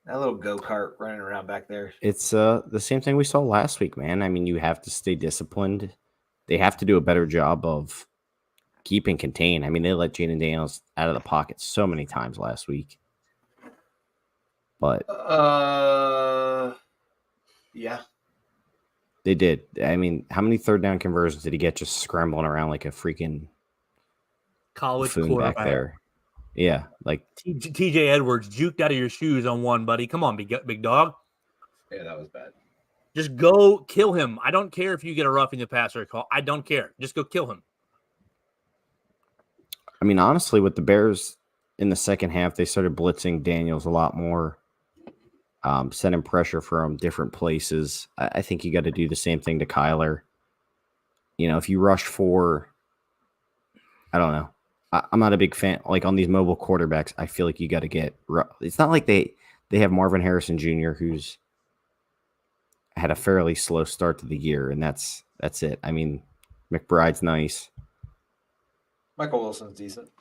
That little go-kart running around back there. It's the same thing we saw last week, man. I mean, you have to stay disciplined. They have to do a better job of keeping contained. I mean, they let Jaden Daniels out of the pocket so many times last week. But yeah. They did. I mean, how many third down conversions did he get just scrambling around like a freaking college quarterback back there? Yeah, like TJ Edwards juked out of your shoes on one, buddy. Come on, big dog. Yeah, that was bad. Just go kill him. I don't care if you get a roughing the passer call. I don't care. Just go kill him. I mean, honestly, with the Bears in the second half, they started blitzing Daniels a lot more, sending pressure from different places. I think you got to do the same thing to Kyler. You know, if you rush for, I don't know. I'm not a big fan. Like on these mobile quarterbacks, I feel like you got to get. It's not like they have Marvin Harrison Jr., who's had a fairly slow start to the year, and that's it. I mean, McBride's nice. Michael Wilson's decent.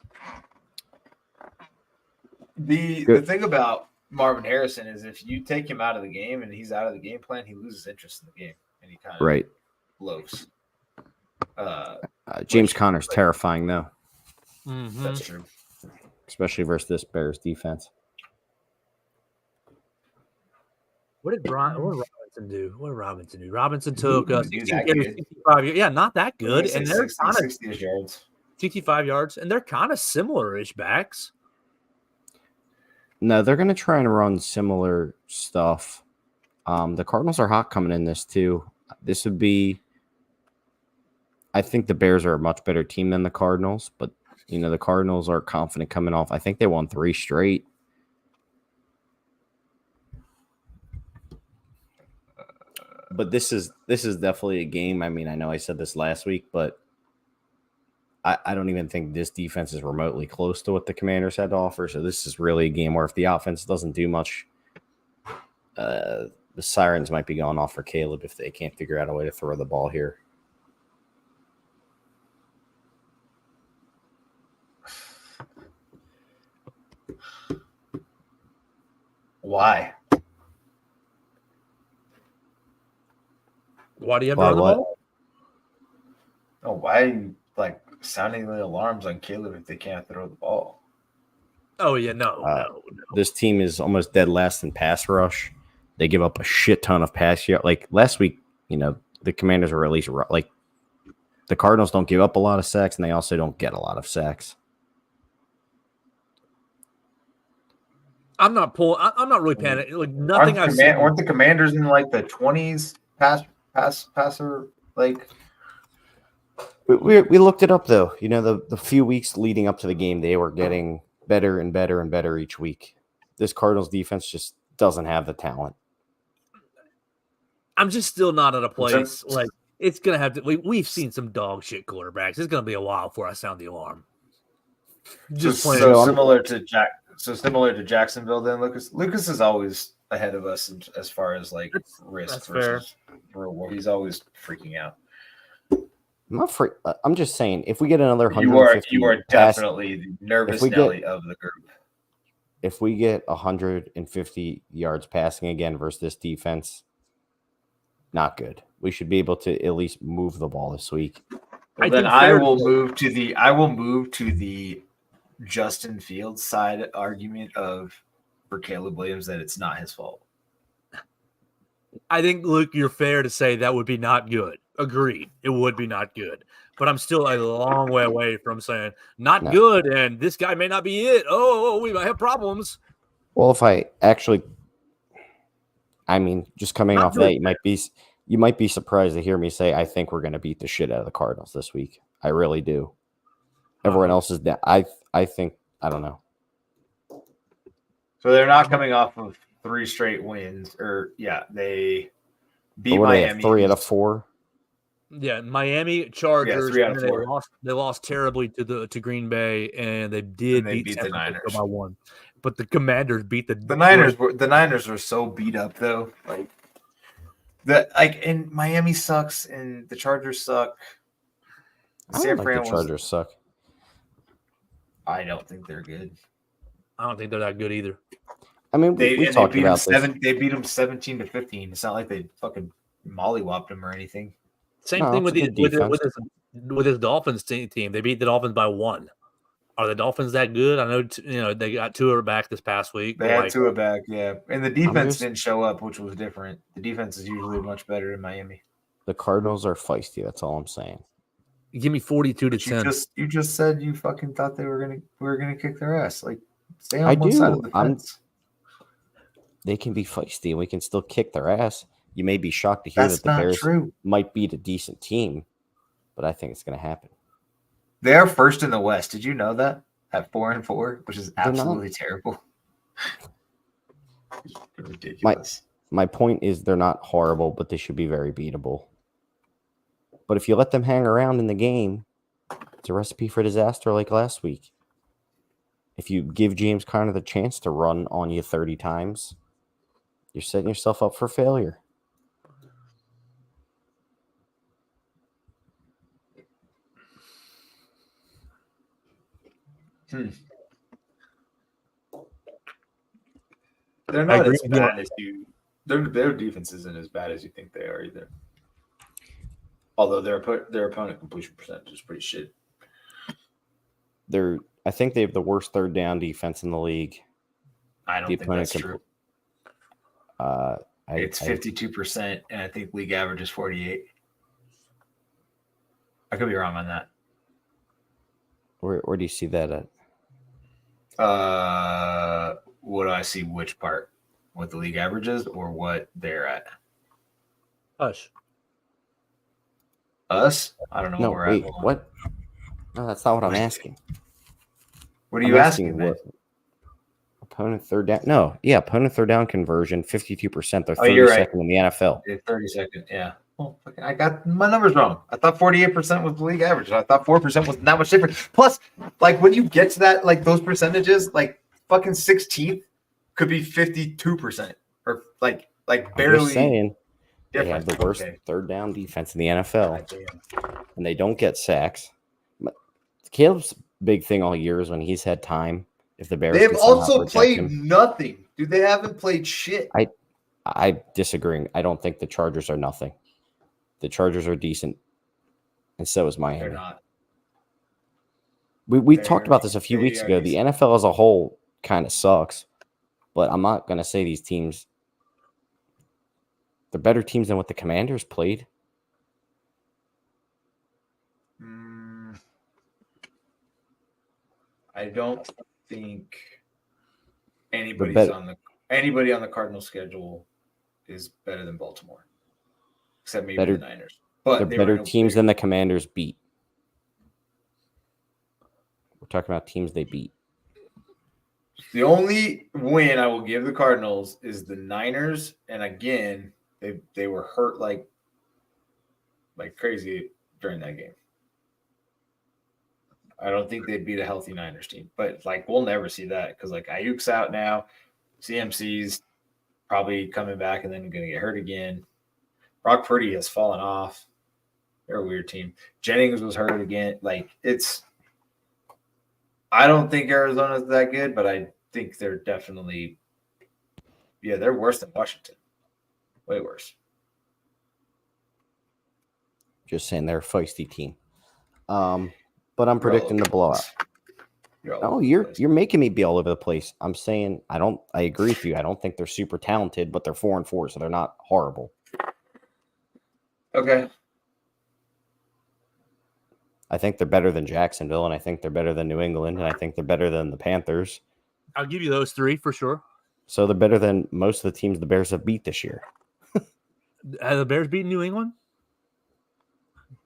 The thing about Marvin Harrison is if you take him out of the game and he's out of the game plan, he loses interest in the game and he kind of blows. James Conner's terrifying though. Mm-hmm. That's true, especially versus this Bears defense. What did Robinson do? What did Robinson do? Robinson took 65 yards. Yeah, not that good. And they're kind of 60 yards. 65 yards, and they're kind of similar-ish backs. No, they're going to try and run similar stuff. The Cardinals are hot coming in this too. This would be, I think the Bears are a much better team than the Cardinals, but you know the Cardinals are confident coming off. I think they won 3 straight. But this is definitely a game. I mean, I know I said this last week, but I don't even think this defense is remotely close to what the Commanders had to offer. So this is really a game where if the offense doesn't do much, the sirens might be going off for Caleb if they can't figure out a way to throw the ball here. Why? Why do you have to run the ball? Oh, why are you sounding the alarms on Caleb if they can't throw the ball? Oh, yeah, no. This team is almost dead last in pass rush. They give up a shit ton of pass yards. Like last week, you know, the Commanders are at least like the Cardinals don't give up a lot of sacks, and they also don't get a lot of sacks. I'm not really panicking. Like nothing I've seen. Aren't the Commanders in like the 20s passer like? We looked it up though. You know, the few weeks leading up to the game, they were getting better and better and better each week. This Cardinals defense just doesn't have the talent. I'm just still not at a place like it's gonna have to. We've seen some dog shit quarterbacks. It's gonna be a while before I sound the alarm. Just so similar to Jacksonville. Then Lucas is always ahead of us as far as like risk versus reward. He's always freaking out. I'm just saying, if we get another 150, you are definitely the nervous Nelly of the group. If we get 150 yards passing again versus this defense, not good. We should be able to at least move the ball this week. Well, then I will move to the Justin Fields side argument for Caleb Williams that it's not his fault. I think, Luke, you're fair to say that would be not good. Agreed. It would be not good. But I'm still a long way away from saying not No. good and this guy may not be it. Oh, we might have problems. Well, if I actually, I mean, just coming Not off good. that, you might be surprised to hear me say I think we're going to beat the shit out of the Cardinals this week. I really do. Everyone else is down. I think I don't know. So they're not coming off of 3 straight wins, they beat What are they at, Miami 3 out of 4? Yeah, Miami Chargers. 3 out of and 4. They lost terribly to Green Bay, and they did And they beat beat San the Francisco Niners. by 1. But the Commanders beat the The Niners were so beat up though. And Miami sucks, and the Chargers suck. I don't think the Chargers suck. I don't think they're good. I don't think they're that good either. I mean, we talked about this. They beat them 17-15. It's not like they fucking mollywopped them or anything. Same thing with his Dolphins team. They beat the Dolphins by 1. Are the Dolphins that good? I know they got Tua back this past week. They had Tua back, yeah, and the defense didn't show up, which was different. The defense is usually much better in Miami. The Cardinals are feisty. That's all I'm saying. Give me 42-10. You just said you fucking thought we were gonna kick their ass. Like, stay on one side of the fence. They can be feisty, and we can still kick their ass. You may be shocked to hear that the Bears might beat a decent team, but I think it's going to happen. They are first in the West. Did you know that? At 4-4, which is absolutely terrible. Ridiculous. My point is they're not horrible, but they should be very beatable. But if you let them hang around in the game, it's a recipe for disaster like last week. If you give James Conner the chance to run on you 30 times, you're setting yourself up for failure. They're not as bad as you. Their defense isn't as bad as you think they are either. Although their opponent completion percentage is pretty shit. I think they have the worst third down defense in the league. I don't think that's true. It's 52%, and I think league average is 48. I could be wrong on that. Where do you see that at? What do I see? Which part? What the league average is, or what they're at? Us? I don't know No, where wait, we're at. what? No, that's not what I'm asking. What are you asking? Opponent third down. No, yeah, opponent third down conversion, 52%. They're 32nd in the NFL. 32nd, yeah. Oh, I got my numbers wrong. I thought 48% was the league average. I thought 4% was not much different. Plus, like when you get to that, like those percentages, like fucking 16th could be 52%, or like barely. I'm just saying, different. they have the worst third down defense in the NFL, and they don't get sacks. Caleb's big thing all year is when he's had time. If the Bears, they've also played nothing, dude. They haven't played shit. I disagree. I don't think the Chargers are nothing. The Chargers are decent, and so is Miami. They're not. We talked about this a few weeks ago. The NFL as a whole kind of sucks, but I'm not going to say these teams. They're better teams than what the Commanders played. I don't think anybody on the Cardinals schedule is better than Baltimore, except maybe the Niners. But they're better teams than the Commanders beat. We're talking about teams they beat. The only win I will give the Cardinals is the Niners, and again, they were hurt like crazy during that game. I don't think they'd beat a healthy Niners team, but we'll never see that because Ayuk's out now, CMC's probably coming back and then going to get hurt again. Brock Purdy has fallen off. They're a weird team. Jennings was hurt again. I don't think Arizona's that good, but I think they're definitely, they're worse than Washington. Way worse. Just saying they're a feisty team. But I'm predicting the blowout. You're making me be all over the place. I'm saying I agree with you. I don't think they're super talented, but they're 4-4, so they're not horrible. Okay. I think they're better than Jacksonville, and I think they're better than New England, and I think they're better than the Panthers. I'll give you those three for sure. So they're better than most of the teams the Bears have beat this year. Have the Bears beaten New England?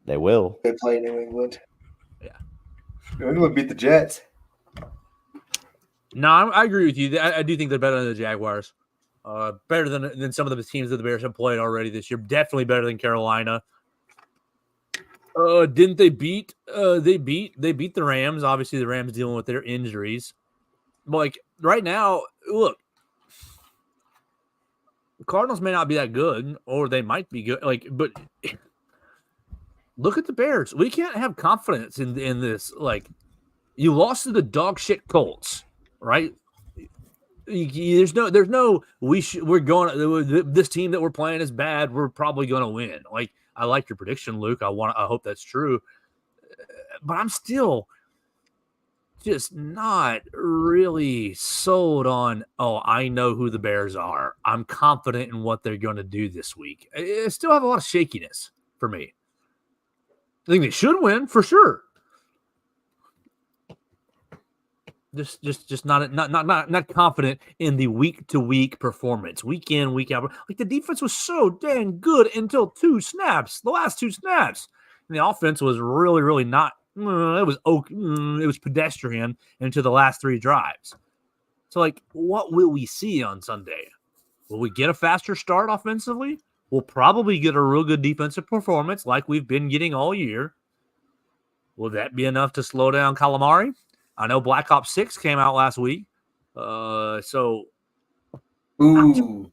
They will. They play New England. Yeah. New England beat the Jets. No, I agree with you. I do think they're better than the Jaguars. Better than some of the teams that the Bears have played already this year. Definitely better than Carolina. Didn't they beat? They beat the Rams. Obviously, the Rams dealing with their injuries. But like right now, look, the Cardinals may not be that good, or they might be good. But look at the Bears. We can't have confidence in this. Like, you lost to the dog shit Colts, right? There's no. We're going. This team that we're playing is bad. We're probably going to win. Like, I like your prediction, Luke. I hope that's true. But I'm still just not really sold on, I know who the Bears are. I'm confident in what they're going to do this week. I still have a lot of shakiness for me. I think they should win for sure. Just not confident in the week-to-week performance, week in, week out. Like, the defense was so dang good until the last two snaps. And the offense was really, really not. It was pedestrian into the last three drives. So, like, what will we see on Sunday? Will we get a faster start offensively? We'll probably get a real good defensive performance like we've been getting all year. Will that be enough to slow down Calamari? I know Black Ops 6 came out last week. So. Ooh.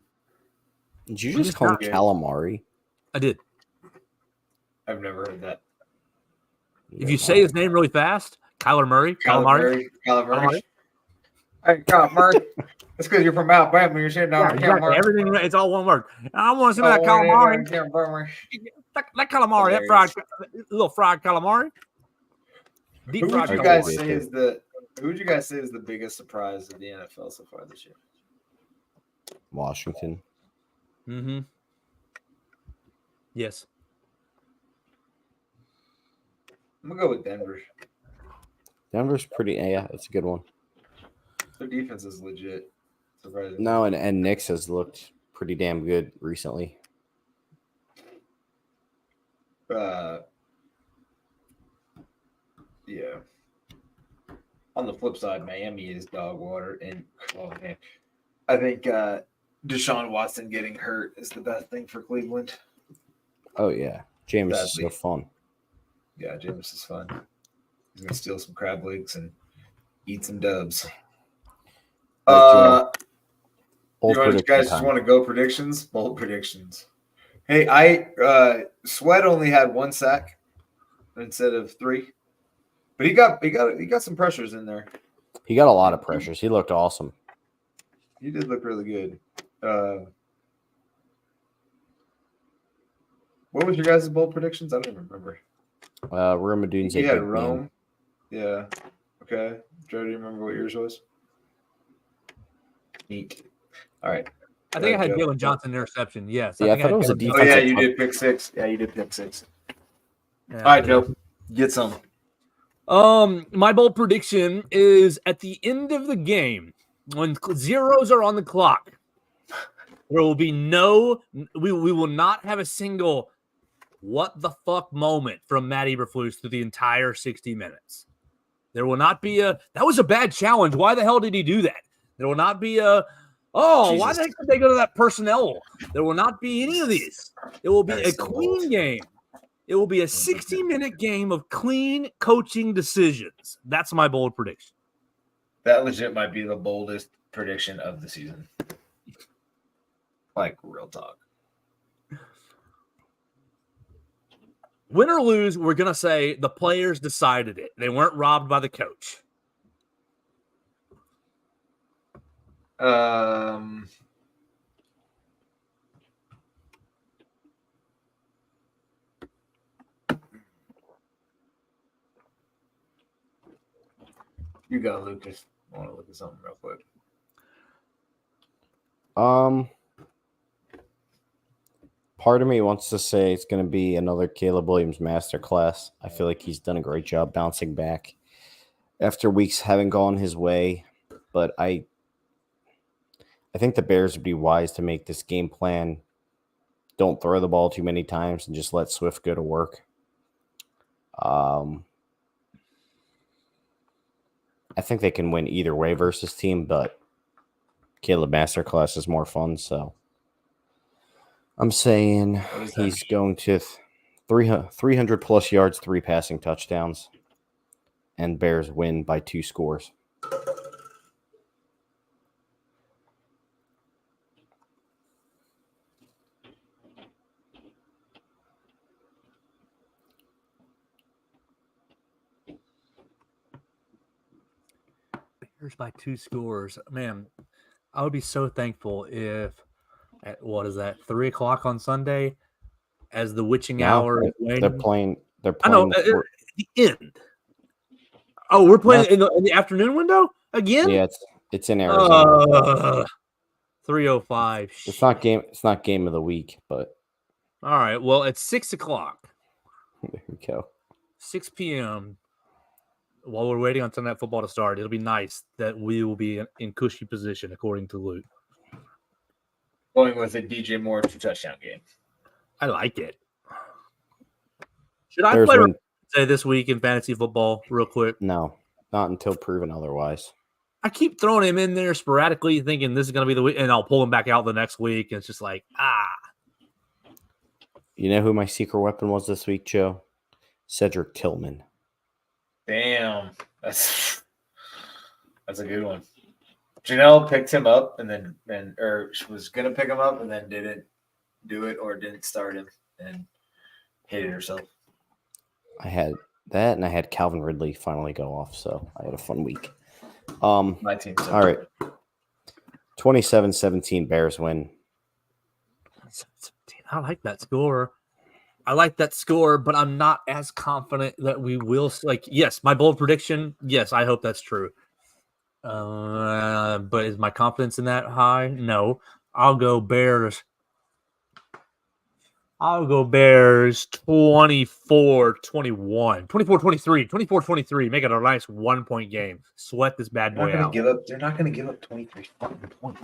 Did you just call him calamari? I did. I've never heard that. If you say his name really fast, Kyler Murray. Calamari. Hey, Calamari. That's because you're from Alabama. You're sitting down Calamari. Everything, it's all one word. I want to say that calamari. That calamari, that little fried calamari. Who would you guys say is the biggest surprise of the NFL so far this year? Washington. Mm-hmm. Yes. I'm gonna go with Denver. Denver's pretty. Yeah, it's a good one. Their defense is legit. Surprising. No, and Knicks has looked pretty damn good recently. Yeah. On the flip side, Miami is dog water, and I think Deshaun Watson getting hurt is the best thing for Cleveland. Oh yeah, Jameis is so fun. Yeah, Jameis is fun. He's gonna steal some crab legs and eat some dubs. You guys just want to go predictions? Bold predictions. Hey, Sweat only had 1 sack instead of 3, but he got some pressures in there. He got a lot of pressures. He looked awesome. He did look really good. What was your guys' bold predictions? I don't even remember. Rome Odunze. You had Rome. Yeah. Okay. Joe, do you remember what yours was? Neat. All right. I think I had Jalen Johnson interception. Yes. Yeah, I thought it was a defensive. Oh, yeah, you did pick 6. Yeah, you did pick 6. Yeah, all right, Joe. Get some. My bold prediction is at the end of the game, when zeros are on the clock, there will be we will not have a single what the fuck moment from Matt Eberflus through the entire 60 minutes. There will not be that was a bad challenge. Why the hell did he do that? There will not be why the heck did they go to that personnel? There will not be any of these. It will be a clean game. It will be a 60-minute game of clean coaching decisions. That's my bold prediction. That legit might be the boldest prediction of the season. Like, real talk. Win or lose, we're going to say the players decided it. They weren't robbed by the coach. You go, Lucas. I want to look at something real quick. Part of me wants to say it's going to be another Caleb Williams masterclass. I feel like he's done a great job bouncing back after weeks having gone his way. But I think the Bears would be wise to make this game plan. Don't throw the ball too many times and just let Swift go to work. I think they can win either way versus team, but Caleb masterclass is more fun, so I'm saying he's going to 300 plus yards, 3 passing touchdowns, and Bears win by 2 scores. Bears by 2 scores. Man, I would be so thankful if at 3 o'clock on Sunday, as the witching hour is They're waning. playing. I know at the end. Oh, we're playing in the afternoon window again. Yeah, it's in Arizona. 3:05. It's not game of the week, but all right. Well, it's 6 o'clock. there we go. 6 p.m. While we're waiting on Sunday Night Football to start, it'll be nice that we will be in cushy position, according to Luke. Going with a DJ Moore 2-touchdown game. I like it. Should I play this week in fantasy football real quick? No, not until proven otherwise. I keep throwing him in there sporadically, thinking this is going to be the week, and I'll pull him back out the next week. And it's just like, You know who my secret weapon was this week, Joe? Cedric Tillman. Damn, that's a good one. Janelle picked him up or she was gonna pick him up and then didn't do it or didn't start him and hated herself. I had that, and I had Calvin Ridley finally go off, so I had a fun week. My team. All right, 27-17 Bears win. I like that score. But I'm not as confident that we will. Yes, my bold prediction. Yes, I hope that's true. But is my confidence in that high? No. I'll go Bears 24-21, 24-23, 24-23. Make it a nice 1-point game. Sweat this bad boy out. They're not going to give up 23 fucking points.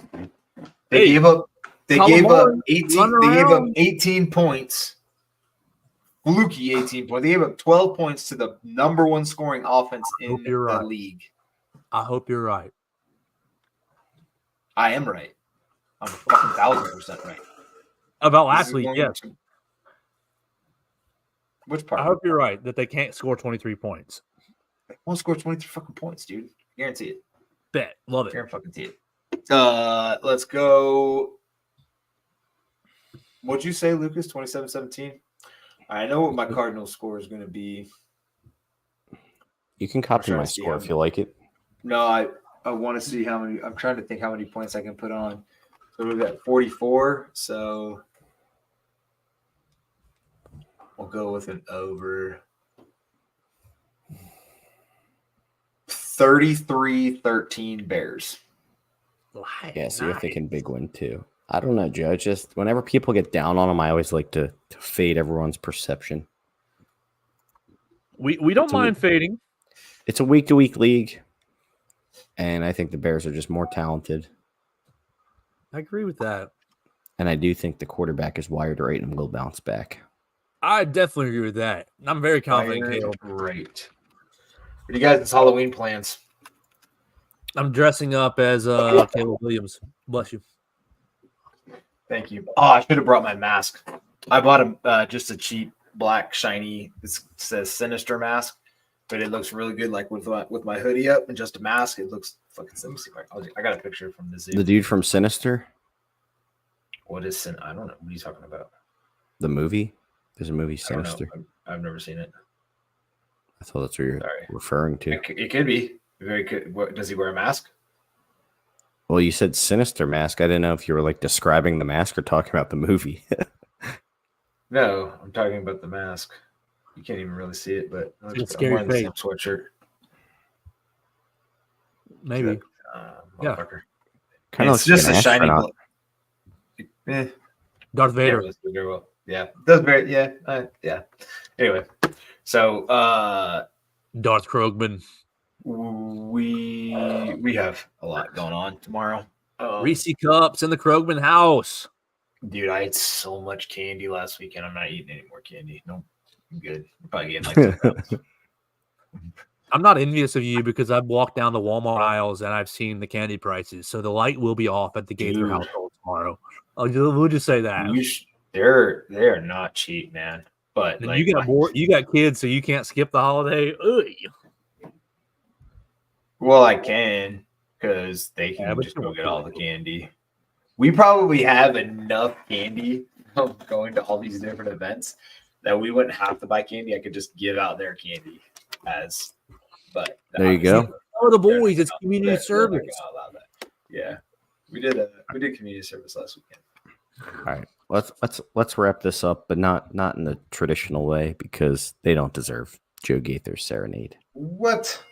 They gave up 18 points. Fluky 18 points. They gave up 12 points to the number 1 scoring offense in the league. I hope you're right. I am right. I'm fucking 1,000% right. About last week, yes. Which part? I hope you're right that they can't score 23 points. They won't score 23 fucking points, dude. Guarantee it. Bet. Love it. Guarantee it. Let's go. What'd you say, Lucas? 27-17? I know what my Cardinals score is going to be. You can copy my score if you like it. No, I want to see how many. I'm trying to think how many points I can put on. So we've got 44. So we'll go with an over 33-13 Bears. Yeah, so you're thinking big win too. I don't know, Joe. Just whenever people get down on them, I always like to fade everyone's perception. We don't mind fading. It's a week-to-week league, and I think the Bears are just more talented. I agree with that. And I do think the quarterback is wired right and will bounce back. I definitely agree with that. I'm very confident, Caleb. Great. What do you guys' Halloween plans? I'm dressing up as Caleb Williams. Bless you. Thank you. Oh, I should have brought my mask. I bought just a cheap black shiny. It says Sinister mask, but it looks really good. Like with my hoodie up and just a mask, it looks fucking. Let me see. I got a picture from the zoo. The dude from Sinister. What is Sin? I don't know. What are you talking about? The movie. There's a movie Sinister. I've never seen it. I thought that's what you're referring to. It could be very good. Does he wear a mask? Well, you said Sinister mask. I didn't know if you were like describing the mask or talking about the movie. No, I'm talking about the mask. You can't even really see it, but I'm wearing the same sweatshirt. Maybe. Yeah. Kind of just a shiny. Darth Vader. Yeah, Yeah, that's very yeah. Anyway, so Darth Krogman, we have a lot going on tomorrow. Reese Cups in the Krogman house. Dude, I ate so much candy last weekend. I'm not eating any more candy. Nope, I'm good. I'm probably getting like 2 pounds. I'm not envious of you because I've walked down the Walmart aisles and I've seen the candy prices. So the light will be off at the Gaither Dude. household tomorrow. We'll just say that. They're not cheap, man. But And like, you got kids, so you can't skip the holiday. Ugh. well, I can because they can just go get all the candy. We probably have enough candy from going to all these different events that we wouldn't have to buy candy. I could just give out their candy but there you go. Oh, the boys, it's community service. Yeah, we did community service last weekend. All right, let's wrap this up, but not in the traditional way because they don't deserve Joe Gaither's serenade. What?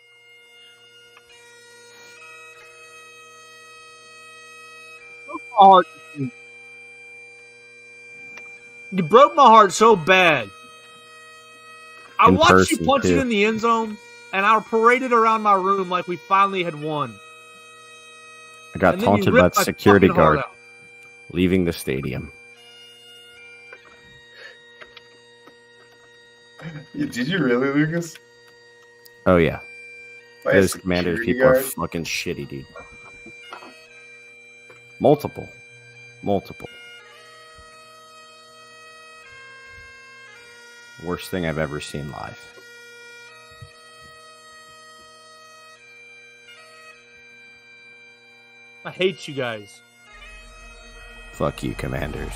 You broke my heart so bad. I In watched you person, punch it too. in the end zone, and I paraded around my room like we finally had won. I got And then you taunted by ripped the my security fucking heart guard out. leaving the stadium. Did you really, Lucas? Oh yeah, By a those Commanders security people are guard? fucking shitty, dude. Multiple. Worst thing I've ever seen live. I hate you guys. Fuck you, Commanders.